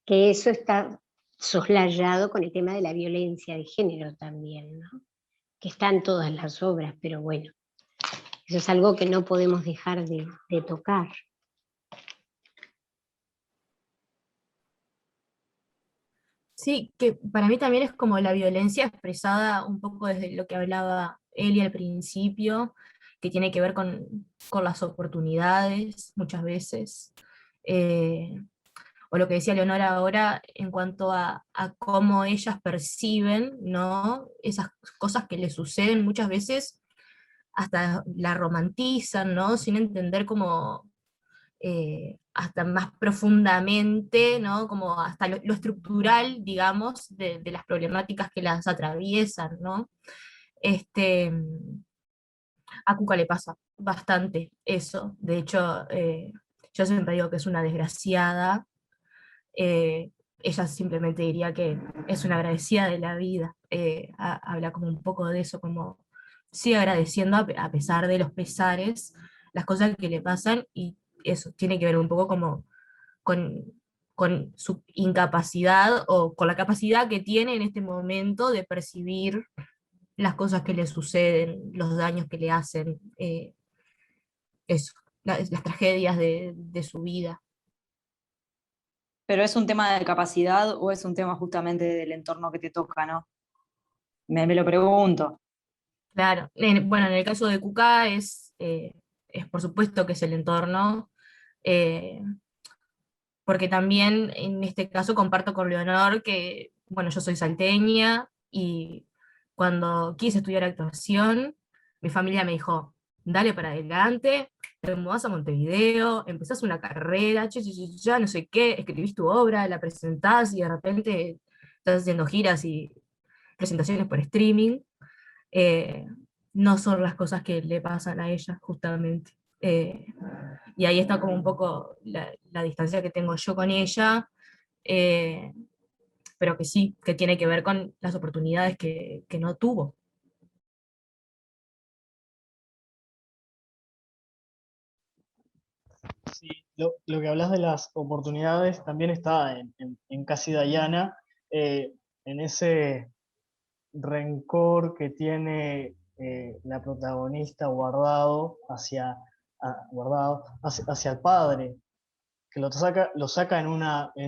Que eso está soslayado con el tema de la violencia de género también, ¿no? Que está en todas las obras, pero bueno, eso es algo que no podemos dejar de tocar. Sí, que para mí también es como la violencia expresada un poco desde lo que hablaba Eli al principio, que tiene que ver con las oportunidades muchas veces, o lo que decía Leonora ahora en cuanto a cómo ellas perciben, ¿no? Esas cosas que les suceden muchas veces, hasta la romantizan, ¿no? Sin entender cómo hasta más profundamente, ¿no? Como hasta lo estructural, digamos, de las problemáticas que las atraviesan, ¿no? Este, a Cuca le pasa bastante eso. De hecho, yo siempre digo que es una desgraciada. eh, Ella simplemente diría que es una agradecida de la vida. Habla como un poco de eso, como sigue agradeciendo a pesar de los pesares, las cosas que le pasan, y eso tiene que ver un poco como con, con su incapacidad o con la capacidad que tiene en este momento de percibir las cosas que le suceden, los daños que le hacen, eso, las tragedias de su vida. Pero ¿es un tema de capacidad o es un tema justamente del entorno que te toca, no? Me lo pregunto. Claro, bueno, en el caso de Cucá es por supuesto que es el entorno, eh, porque también en este caso comparto con Leonor que, bueno, yo soy salteña y cuando quise estudiar actuación, mi familia me dijo, dale para adelante, te mudás a Montevideo, empezás una carrera, ya no sé qué, escribís tu obra, la presentás y de repente estás haciendo giras y presentaciones por streaming. eh, no son las cosas que le pasan a ella, justamente. Y ahí está como un poco la distancia que tengo yo con ella, eh, pero que sí, que tiene que ver con las oportunidades que no tuvo. Sí, lo que hablas de las oportunidades también está en Casi Dayana, en ese rencor que tiene la protagonista hacia el padre, que lo saca en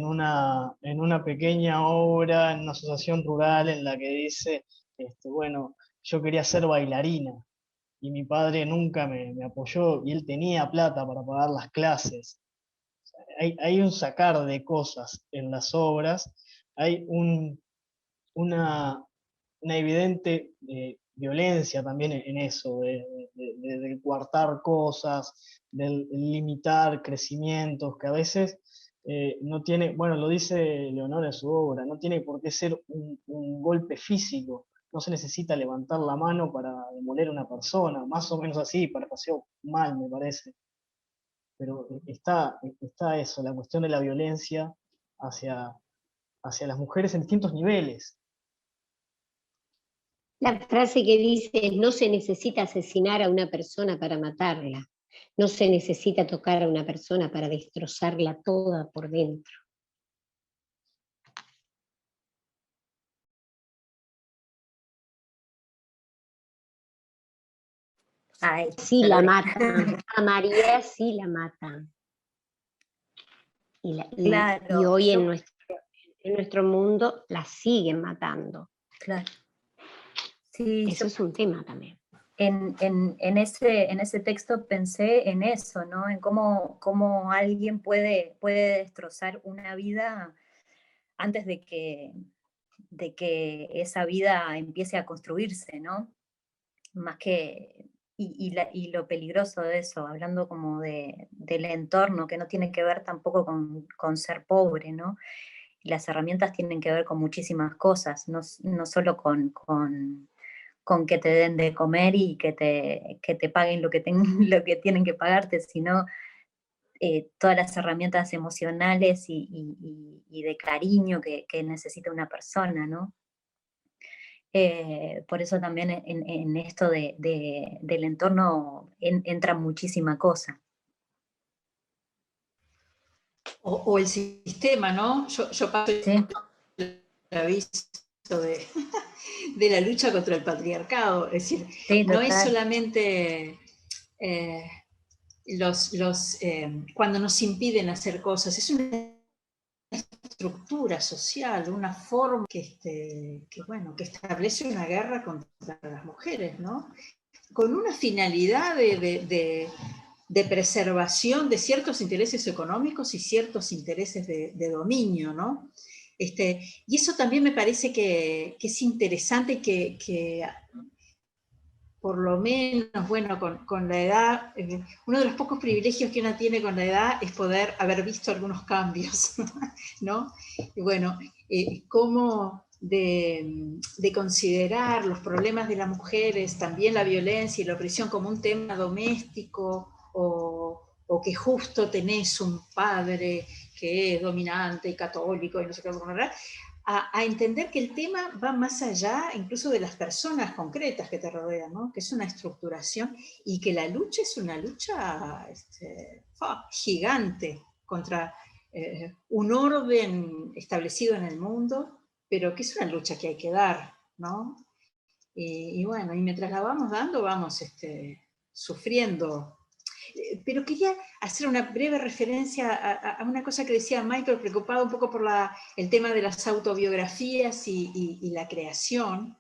una pequeña obra, en una asociación rural en la que dice, bueno, yo quería ser bailarina y mi padre nunca me apoyó y él tenía plata para pagar las clases. hay un sacar de cosas en las obras, hay una evidente violencia también en eso, de coartar cosas, de limitar crecimientos, que a veces no tiene, bueno, lo dice Leonor en su obra, no tiene por qué ser un golpe físico, no se necesita levantar la mano para demoler a una persona, más o menos así, para paseo mal, me parece. Pero está eso, la cuestión de la violencia hacia las mujeres en distintos niveles. La frase que dice, no se necesita asesinar a una persona para matarla, no se necesita tocar a una persona para destrozarla toda por dentro. Ay, Sí la matan, a María sí la matan. Y hoy en nuestro mundo la siguen matando. Claro. Sí, eso es un tema también. En ese texto pensé en eso, ¿no? En cómo alguien puede destrozar una vida antes de que esa vida empiece a construirse, ¿no? Más que, y lo peligroso de eso, hablando como del entorno, que no tiene que ver tampoco con ser pobre, ¿no? Las herramientas tienen que ver con muchísimas cosas, no solo con que te den de comer y que te paguen lo que tienen que pagarte, sino todas las herramientas emocionales y de cariño que necesita una persona, ¿no? Por eso también en esto del entorno entra muchísima cosa. O el sistema, ¿no? Yo paso el aviso de la lucha contra el patriarcado, es decir, Sí, no es solamente cuando nos impiden hacer cosas, es una estructura social, una forma que establece una guerra contra las mujeres, ¿no? Con una finalidad de preservación de ciertos intereses económicos y ciertos intereses de dominio, ¿no? Y eso también me parece que es interesante y que por lo menos, bueno, con la edad, uno de los pocos privilegios que una tiene con la edad es poder haber visto algunos cambios, ¿no? Y bueno, cómo de considerar los problemas de las mujeres, también la violencia y la opresión como un tema doméstico, o que justo tenés un padre que es dominante y católico y no sé qué, a entender que el tema va más allá incluso de las personas concretas que te rodean, ¿no? Que es una estructuración y que la lucha es una lucha gigante contra un orden establecido en el mundo, pero que es una lucha que hay que dar, ¿no? Y bueno, y mientras la vamos dando, vamos sufriendo. Pero quería hacer una breve referencia a una cosa que decía Michael, preocupado un poco por el tema de las autobiografías y la creación.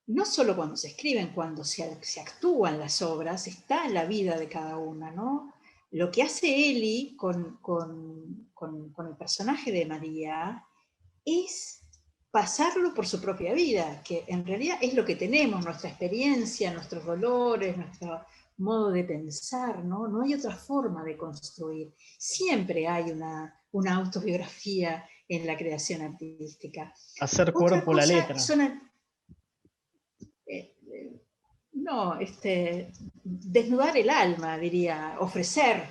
No solo cuando se escriben, cuando se actúan las obras, está en la vida de cada una, ¿no? Lo que hace Eli con el personaje de María es pasarlo por su propia vida, que en realidad es lo que tenemos, nuestra experiencia, nuestros dolores, nuestro modo de pensar, ¿no? No hay otra forma de construir. Siempre hay una autobiografía en la creación artística. Hacer cuerpo la letra. Desnudar el alma, diría, ofrecer.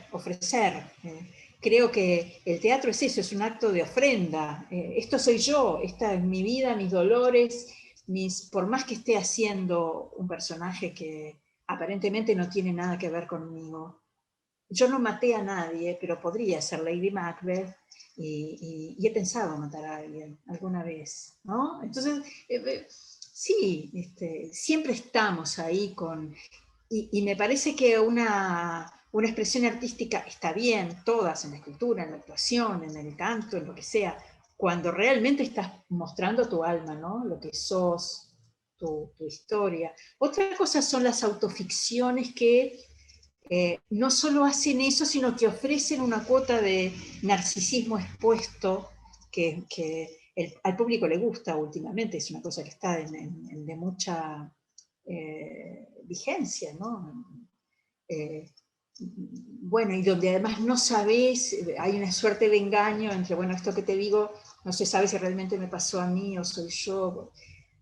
Creo que el teatro es eso, es un acto de ofrenda. Esto soy yo, esta es mi vida, mis dolores, por más que esté haciendo un personaje que aparentemente no tiene nada que ver conmigo. Yo no maté a nadie, pero podría ser Lady Macbeth, y he pensado matar a alguien alguna vez, ¿no? Entonces, sí, siempre estamos ahí y me parece que una expresión artística está bien, todas, en la escultura, en la actuación, en el canto, en lo que sea, cuando realmente estás mostrando tu alma, ¿no? Lo que sos, tu historia. Otra cosa son las autoficciones que no solo hacen eso, sino que ofrecen una cuota de narcisismo expuesto que al público le gusta últimamente, es una cosa que está de mucha vigencia, ¿no? Bueno, y donde además no sabes, hay una suerte de engaño entre, bueno, esto que te digo, no se sabe si realmente me pasó a mí o soy yo.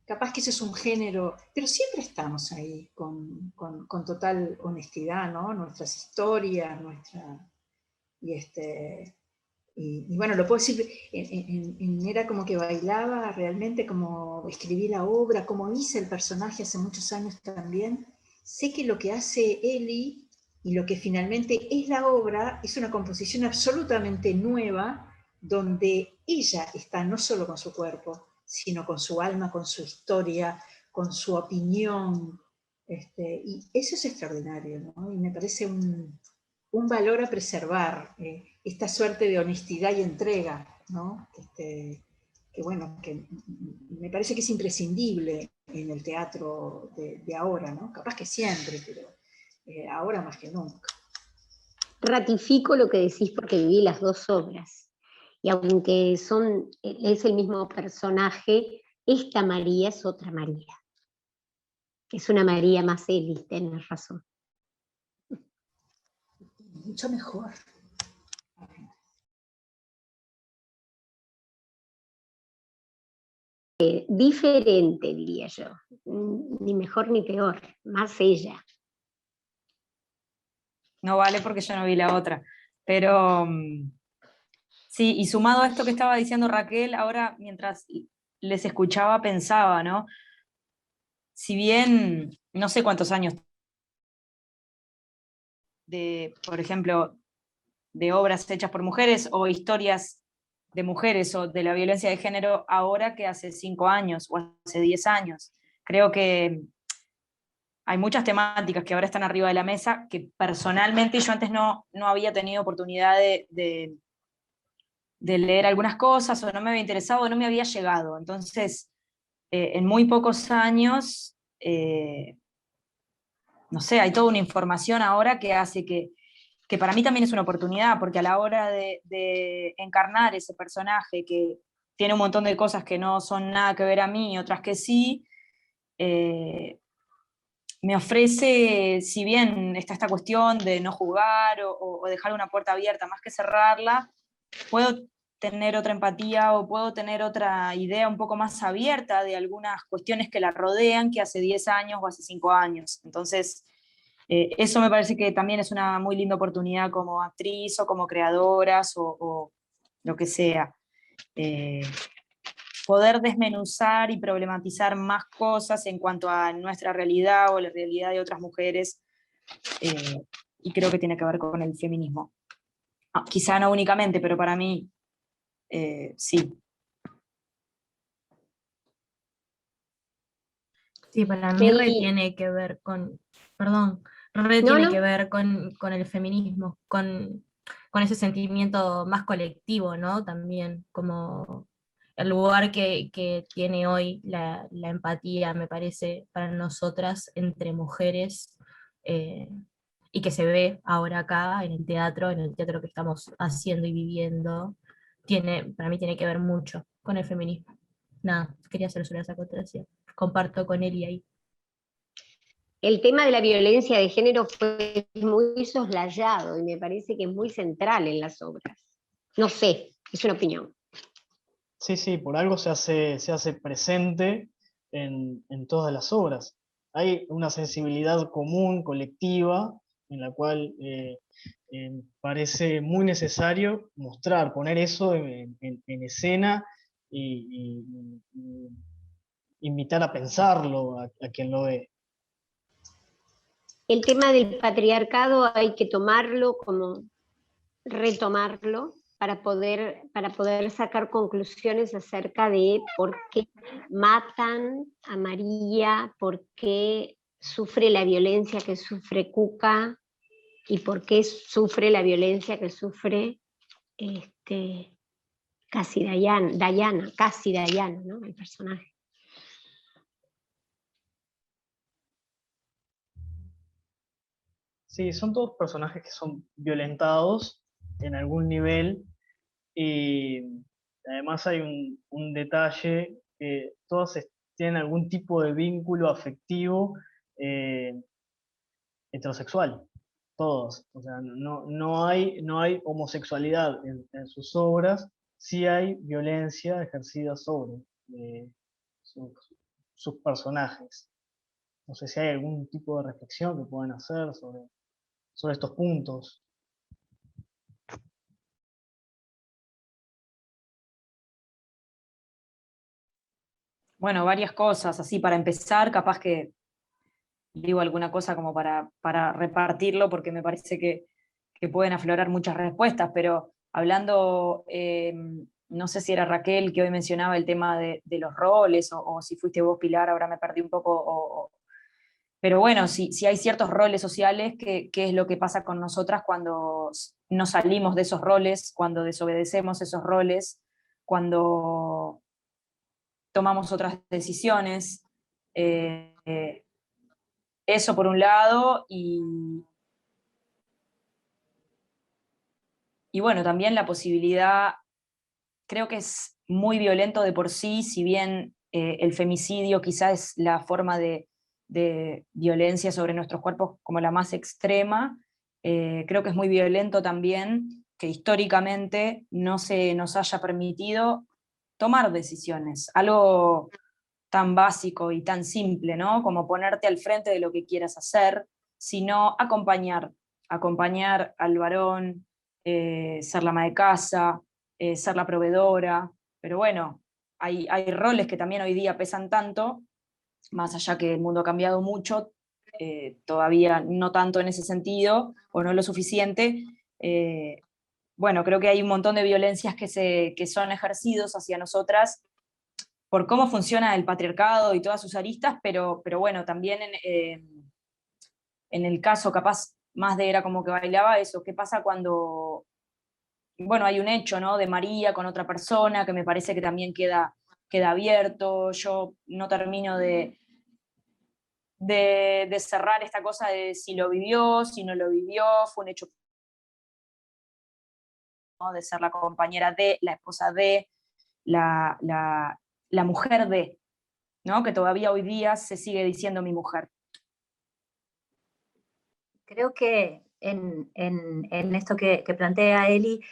Capaz que eso es un género, pero siempre estamos ahí con total honestidad, ¿no? Nuestras historias, y bueno, lo puedo decir, era como que bailaba realmente, como escribí la obra, como hice el personaje hace muchos años también. Sé que lo que hace Eli y lo que finalmente es la obra es una composición absolutamente nueva, donde ella está no solo con su cuerpo, sino con su alma, con su historia, con su opinión. Y eso es extraordinario, ¿no? Y me parece un valor a preservar, esta suerte de honestidad y entrega, ¿no? Que bueno, que me parece que es imprescindible en el teatro de ahora, ¿no? Capaz que siempre, pero ahora más que nunca. Ratifico lo que decís porque viví las dos obras. Y aunque es el mismo personaje, esta María es otra María. Es una María más Eli, tenés razón. Mucho mejor. Diferente, diría yo. Ni mejor ni peor, más ella. No vale porque yo no vi la otra. Pero sí, y sumado a esto que estaba diciendo Raquel, ahora mientras les escuchaba pensaba, ¿no? Si bien no sé cuántos años de, por ejemplo, de obras hechas por mujeres o historias de mujeres o de la violencia de género ahora que hace 5 años o hace 10 años. Creo que hay muchas temáticas que ahora están arriba de la mesa que personalmente yo antes no había tenido oportunidad de leer algunas cosas, o no me había interesado, o no me había llegado. Entonces, en muy pocos años, no sé, hay toda una información ahora que hace que para mí también es una oportunidad, porque a la hora de encarnar ese personaje que tiene un montón de cosas que no son nada que ver a mí y otras que sí, me ofrece, si bien está esta cuestión de no jugar o dejar una puerta abierta más que cerrarla, puedo tener otra empatía o puedo tener otra idea un poco más abierta de algunas cuestiones que la rodean que hace 10 años o hace 5 años. Entonces, eso me parece que también es una muy linda oportunidad como actriz o como creadoras o lo que sea. Poder desmenuzar y problematizar más cosas en cuanto a nuestra realidad o la realidad de otras mujeres, y creo que tiene que ver con el feminismo. Quizá no únicamente, pero para mí sí. Sí, para mí re tiene que ver con, perdón, tiene que ver con el feminismo, con ese sentimiento más colectivo, ¿no? También, como el lugar que tiene hoy la empatía, me parece, para nosotras, entre mujeres, y que se ve ahora acá en el teatro que estamos haciendo y viviendo, para mí tiene que ver mucho con el feminismo. Nada, quería hacer solo esa acotación. Comparto con él y ahí. El tema de la violencia de género fue muy soslayado y me parece que es muy central en las obras. No sé, es una opinión. Sí, por algo se hace presente en todas las obras. Hay una sensibilidad común, colectiva, en la cual parece muy necesario mostrar, poner eso en escena y invitar a pensarlo a quien lo ve. El tema del patriarcado hay que tomarlo, como retomarlo, para poder sacar conclusiones acerca de por qué matan a María, por qué sufre la violencia que sufre Cuca y por qué sufre la violencia que sufre casi Dayana, ¿no? El personaje. Sí, son todos personajes que son violentados en algún nivel, y además hay un detalle, que todos tienen algún tipo de vínculo afectivo eh, heterosexual, todos. O sea, no hay homosexualidad en sus obras, sí hay violencia ejercida sobre sus, sus personajes. No sé si hay algún tipo de reflexión que puedan hacer sobre estos puntos. Bueno, varias cosas, así para empezar, capaz que digo alguna cosa como para repartirlo, porque me parece que pueden aflorar muchas respuestas, pero hablando, no sé si era Raquel que hoy mencionaba el tema de los roles, o si fuiste vos, Pilar, ahora me perdí un poco, pero bueno, si hay ciertos roles sociales, ¿qué es lo que pasa con nosotras cuando nos salimos de esos roles, cuando desobedecemos esos roles, cuando tomamos otras decisiones? Eso por un lado, y bueno, también la posibilidad, creo que es muy violento de por sí, si bien el femicidio quizás es la forma de violencia sobre nuestros cuerpos como la más extrema, creo que es muy violento también que históricamente no se nos haya permitido tomar decisiones, algo tan básico y tan simple, ¿no? Como ponerte al frente de lo que quieras hacer, sino acompañar al varón, ser la ama de casa, ser la proveedora, pero bueno, hay roles que también hoy día pesan tanto, más allá que el mundo ha cambiado mucho, todavía no tanto en ese sentido, o no lo suficiente. Bueno, creo que hay un montón de violencias que son ejercidos hacia nosotras por cómo funciona el patriarcado y todas sus aristas, pero bueno, también en el caso capaz más de Era como que bailaba, eso, ¿qué pasa cuando, bueno, hay un hecho, ¿no? De María con otra persona, que me parece que también queda abierto, yo no termino de cerrar esta cosa de si lo vivió, si no lo vivió, fue un hecho, ¿no? De ser la compañera de, la esposa de, la mujer de, ¿no? Que todavía hoy día se sigue diciendo mi mujer. Creo que en esto que plantea Eli,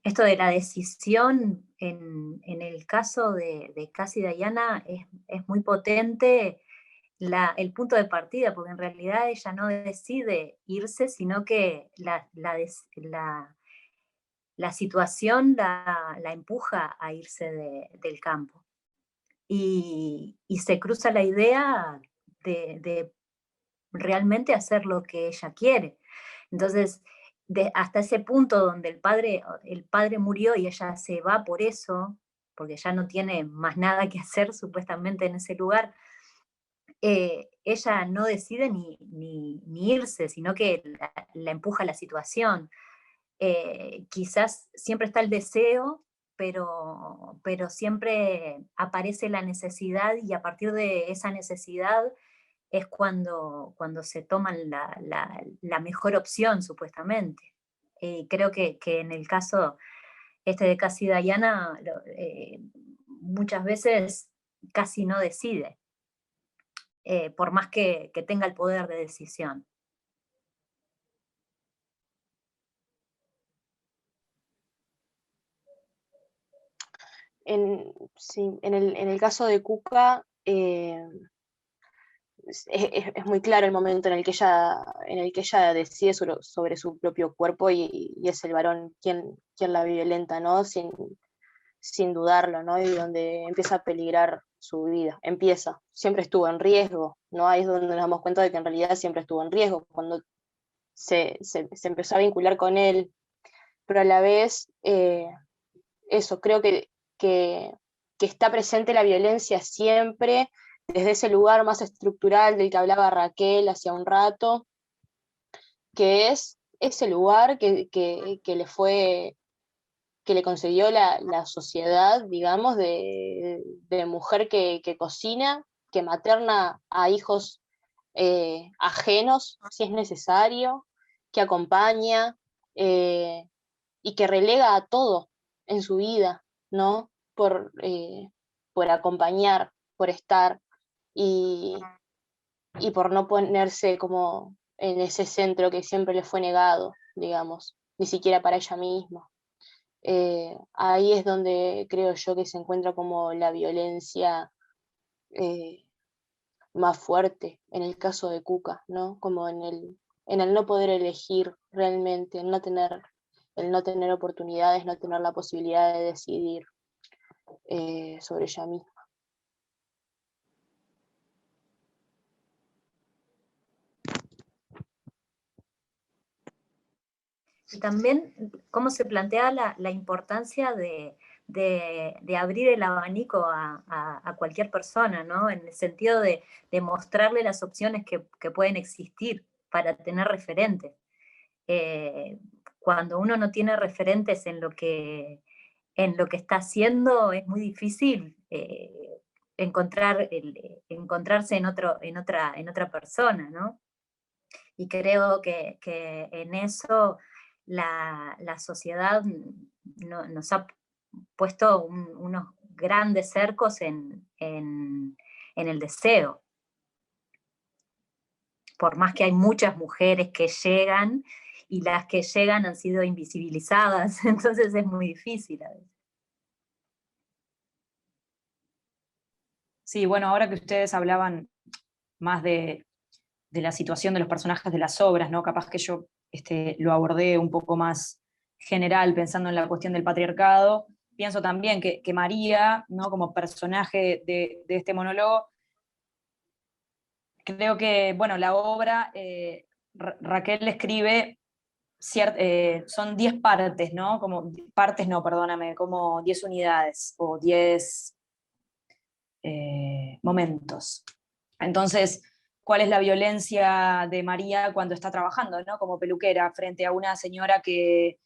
esto de la decisión en el caso de Cassie Diana es muy potente el punto de partida, porque en realidad ella no decide irse, sino que la situación la empuja a irse del campo. Y se cruza la idea de realmente hacer lo que ella quiere. Entonces, hasta ese punto donde el padre murió y ella se va por eso, porque ya no tiene más nada que hacer supuestamente en ese lugar, ella no decide ni irse, sino que la empuja la situación. Quizás siempre está el deseo, pero siempre aparece la necesidad, y a partir de esa necesidad es cuando se toman la mejor opción, supuestamente. Creo que en el caso de Cassie Diana, muchas veces casi no decide, por más que tenga el poder de decisión. Sí, en el caso de Cuca, es muy claro el momento en el que ella decide sobre su propio cuerpo, y es el varón quien la violenta, ¿no? Sin dudarlo, ¿no? Y donde empieza a peligrar su vida. Siempre estuvo en riesgo, ¿no? Ahí es donde nos damos cuenta de que en realidad siempre estuvo en riesgo, cuando se empezó a vincular con él, pero a la vez, eso, creo que está presente la violencia siempre, desde ese lugar más estructural del que hablaba Raquel hace un rato, que es ese lugar que le concedió la sociedad, digamos, de mujer que cocina, que materna a hijos ajenos, si es necesario, que acompaña y que relega a todo en su vida, ¿no? Por acompañar, por estar y por no ponerse como en ese centro que siempre le fue negado, digamos, ni siquiera para ella misma. Ahí es donde creo yo que se encuentra como la violencia más fuerte, en el caso de Cuca, ¿no? Como en el no poder elegir realmente, el no tener oportunidades, no tener la posibilidad de decidir sobre ella misma. Y también cómo se plantea la importancia de abrir el abanico a cualquier persona, ¿no? En el sentido de mostrarle las opciones que pueden existir para tener referentes. Cuando uno no tiene referentes en lo que está haciendo, es muy difícil encontrarse en otra persona, ¿no? Y creo que en eso la sociedad nos ha puesto unos grandes cercos en el deseo. Por más que hay muchas mujeres que llegan, y las que llegan han sido invisibilizadas, entonces es muy difícil a veces. Sí, bueno, ahora que ustedes hablaban más de la situación de los personajes de las obras, ¿no? Capaz que yo lo abordé un poco más general, pensando en la cuestión del patriarcado. Pienso también que María, ¿no? Como personaje de este monólogo, creo que, bueno, la obra, Raquel escribe, son 10 partes, ¿no? Como 10 unidades o 10 momentos. Entonces, ¿cuál es la violencia de María cuando está trabajando, ¿no? Como peluquera, frente a una señora que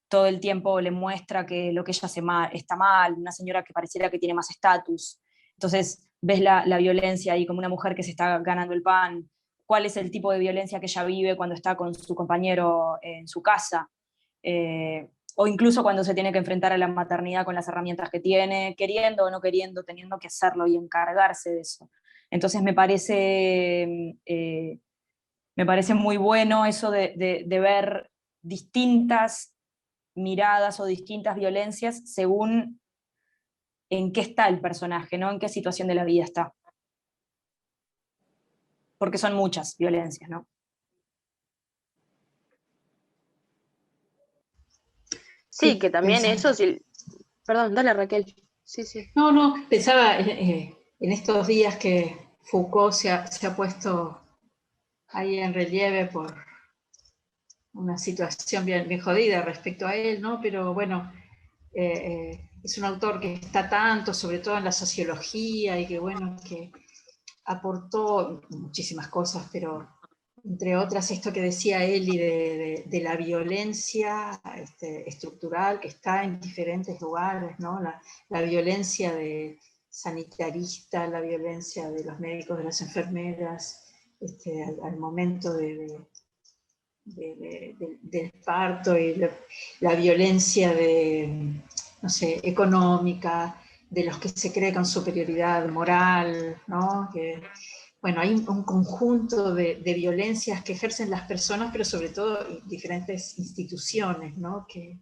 todo el tiempo le muestra que lo que ella hace está mal, una señora que pareciera que tiene más estatus? Entonces, ves la violencia ahí como una mujer que se está ganando el pan. ¿Cuál es el tipo de violencia que ella vive cuando está con su compañero en su casa? O incluso cuando se tiene que enfrentar a la maternidad con las herramientas que tiene, queriendo o no queriendo, teniendo que hacerlo y encargarse de eso. Entonces me parece muy bueno eso de ver distintas miradas o distintas violencias según en qué está el personaje, ¿no? En qué situación de la vida está. Porque son muchas violencias, ¿no? Sí, que también eso, sí. Perdón, dale Raquel. Sí, sí. No, pensaba en estos días que Foucault se ha puesto ahí en relieve por una situación bien jodida respecto a él, ¿no? Pero bueno, es un autor que está tanto, sobre todo en la sociología, y que bueno, que aportó muchísimas cosas, pero entre otras esto que decía Eli de la violencia estructural que está en diferentes lugares, ¿no? La violencia de sanitarista, la violencia de los médicos, de las enfermeras, al momento del parto, y la violencia no sé, económica, de los que se cree con superioridad moral, ¿no? Que, bueno, hay un conjunto de violencias que ejercen las personas, pero sobre todo diferentes instituciones, ¿no? Que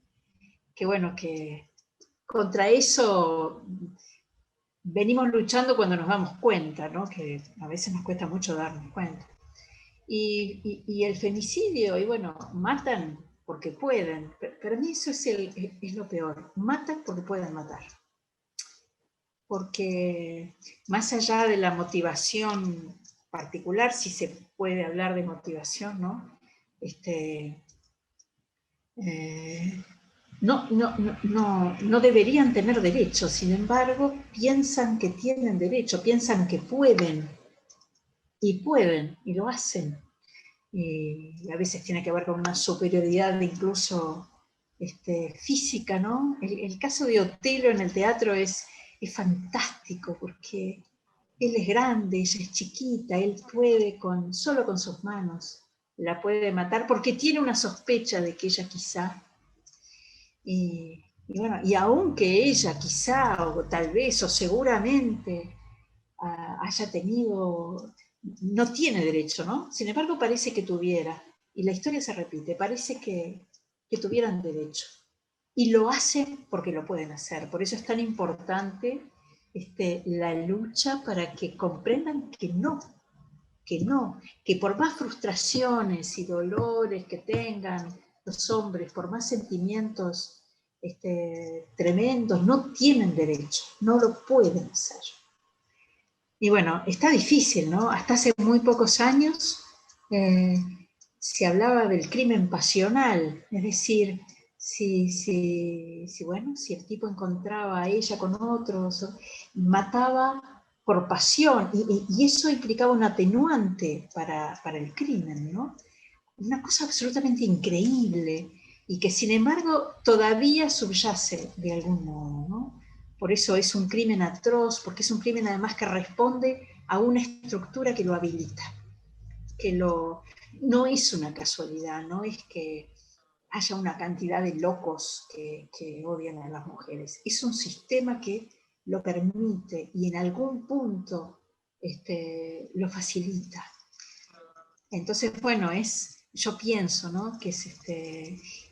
bueno, que contra eso venimos luchando cuando nos damos cuenta, ¿no? Que a veces nos cuesta mucho darnos cuenta. Y el femicidio, y bueno, matan porque pueden. Para mí eso es lo peor. Matan porque pueden matar. Porque más allá de la motivación particular, si se puede hablar de motivación, ¿no? No deberían tener derecho, sin embargo, piensan que tienen derecho, piensan que pueden, y lo hacen. Y a veces tiene que ver con una superioridad incluso física, ¿no? El caso de Otelo en el teatro es fantástico, porque él es grande, ella es chiquita, él puede solo con sus manos la puede matar porque tiene una sospecha de que ella quizá, y bueno, y aunque ella quizá, o tal vez, o seguramente haya tenido, no tiene derecho, ¿no? Sin embargo, parece que tuviera, y la historia se repite, parece que tuvieran derecho. Y lo hacen porque lo pueden hacer. Por eso es tan importante la lucha para que comprendan que no, que por más frustraciones y dolores que tengan los hombres, por más sentimientos tremendos, no tienen derecho, no lo pueden hacer. Y bueno, está difícil, ¿no? Hasta hace muy pocos años se hablaba del crimen pasional, es decir, si el tipo encontraba a ella con otros, mataba por pasión, y eso implicaba un atenuante para el crimen, ¿no? Una cosa absolutamente increíble, y que sin embargo todavía subyace de algún modo, ¿no? Por eso es un crimen atroz, porque es un crimen además que responde a una estructura que lo habilita, no es una casualidad, no es que haya una cantidad de locos que odian a las mujeres. Es un sistema que lo permite y en algún punto lo facilita. Entonces, bueno, yo pienso, ¿no? Que es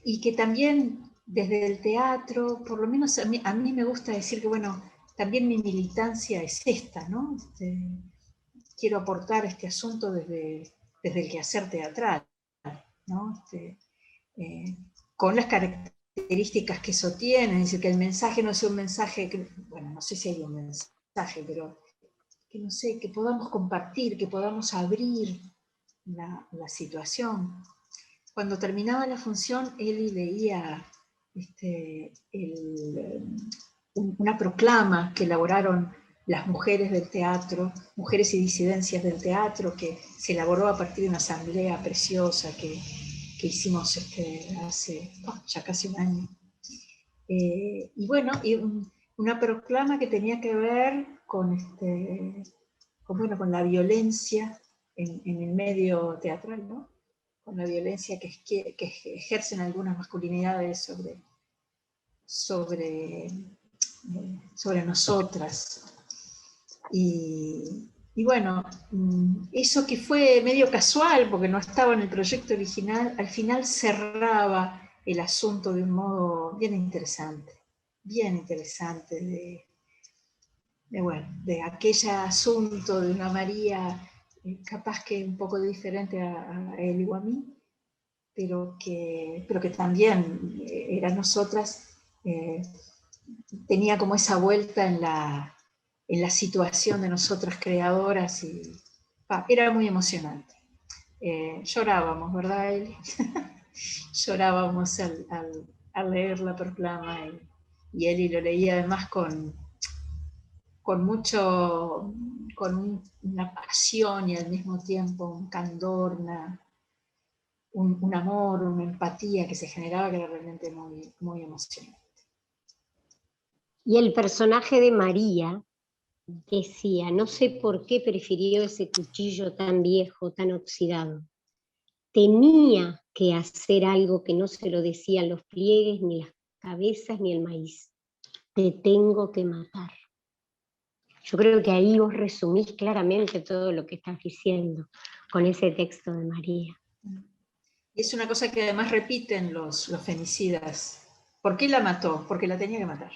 y que también desde el teatro, por lo menos a mí me gusta decir que, bueno, también mi militancia es esta, ¿no? Quiero aportar este asunto desde el quehacer teatral, ¿no? Con las características que eso tiene, es decir, que el mensaje no sea un mensaje, bueno, no sé si hay un mensaje, pero que no sé, que podamos compartir, que podamos abrir la situación. Cuando terminaba la función, Eli leía una proclama que elaboraron las mujeres del teatro, mujeres y disidencias del teatro, que se elaboró a partir de una asamblea preciosa que hicimos hace ya casi un año. Y bueno, una proclama que tenía que ver con la violencia en el medio teatral, ¿no? Con la violencia que ejercen algunas masculinidades sobre nosotras. Y bueno, eso que fue medio casual, porque no estaba en el proyecto original, al final cerraba el asunto de un modo bien interesante de aquel asunto de una María capaz que un poco diferente a él o a mí, pero que también era nosotras, tenía como esa vuelta en la situación de nosotras creadoras, y era muy emocionante. Llorábamos, ¿verdad, Eli? Llorábamos al leer la proclama, y Eli lo leía además con una pasión y al mismo tiempo un candor, un amor, una empatía que se generaba, que era realmente muy, muy emocionante. Y el personaje de María decía, no sé por qué prefirió ese cuchillo tan viejo, tan oxidado. Tenía que hacer algo que no se lo decían los pliegues, ni las cabezas, ni el maíz. Te tengo que matar. Yo creo que ahí vos resumís claramente todo lo que estás diciendo con ese texto de María. Y es una cosa que además repiten los femicidas. ¿Por qué la mató? Porque la tenía que matar.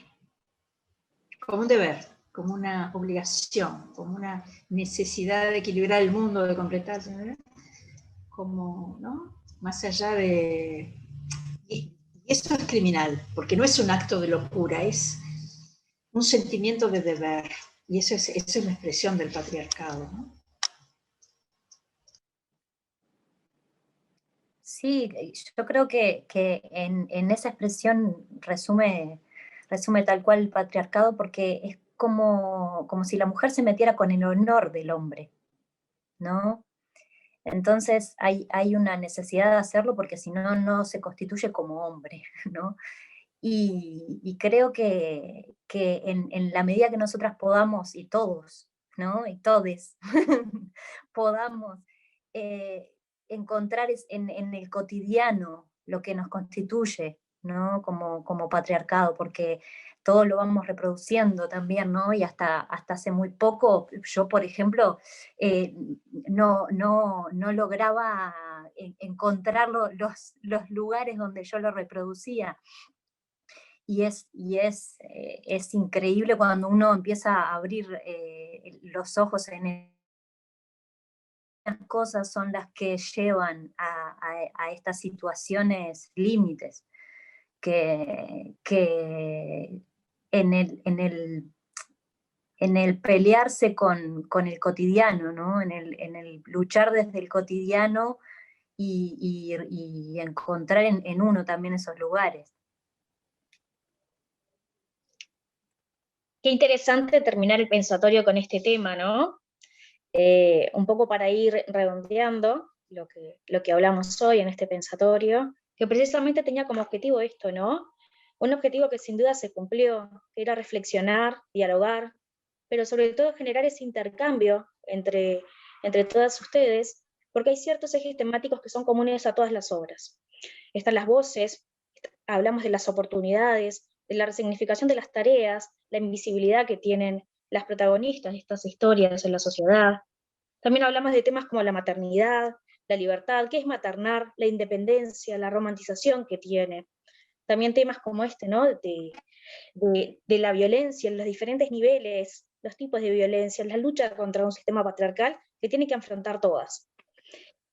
Como un deber, como una obligación, como una necesidad de equilibrar el mundo, de completarse, ¿no? Como, ¿no? Más allá de... Y eso es criminal, porque no es un acto de locura, es un sentimiento de deber. Y eso es la expresión del patriarcado, ¿no? Sí, yo creo que en esa expresión resume tal cual el patriarcado, porque es como si la mujer se metiera con el honor del hombre, ¿no? Entonces hay una necesidad de hacerlo, porque si no, no se constituye como hombre, ¿no? Y creo que en la medida que nosotras podamos, y todos, ¿no? Y todes, podamos encontrar en el cotidiano lo que nos constituye, ¿no? Como patriarcado, porque todo lo vamos reproduciendo también, ¿no? Y hasta hace muy poco, yo, por ejemplo, no lograba encontrar los lugares donde yo lo reproducía. Y es increíble cuando uno empieza a abrir los ojos en las cosas son las que llevan a estas situaciones límites, que en el pelearse con el cotidiano, ¿no? en el luchar desde el cotidiano y encontrar en uno también esos lugares. Qué interesante terminar el pensatorio con este tema, ¿no? Un poco para ir redondeando lo que hablamos hoy en este pensatorio, que precisamente tenía como objetivo esto, ¿no? Un objetivo que sin duda se cumplió, que era reflexionar, dialogar, pero sobre todo generar ese intercambio entre todas ustedes, porque hay ciertos ejes temáticos que son comunes a todas las obras. Están las voces, hablamos de las oportunidades, de la resignificación de las tareas, la invisibilidad que tienen las protagonistas de estas historias en la sociedad. También hablamos de temas como la maternidad, la libertad, qué es maternar, la independencia, la romantización que tiene. También temas como este, ¿no? De la violencia en los diferentes niveles, los tipos de violencia, la lucha contra un sistema patriarcal que tiene que enfrentar todas.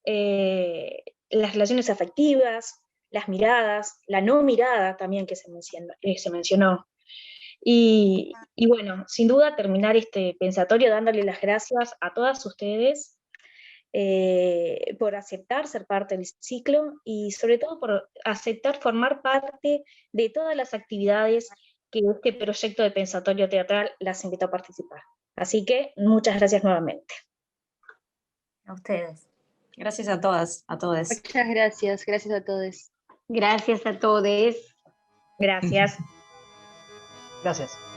Las relaciones afectivas, las miradas, la no mirada también que se mencionó. Y bueno, sin duda terminar este pensatorio dándole las gracias a todas ustedes por aceptar ser parte del ciclo y sobre todo por aceptar formar parte de todas las actividades que este proyecto de pensatorio teatral las invita a participar. Así que muchas gracias nuevamente. A ustedes. Gracias a todas, a todos. Muchas gracias, gracias a todos. Gracias a todos. Gracias. Gracias.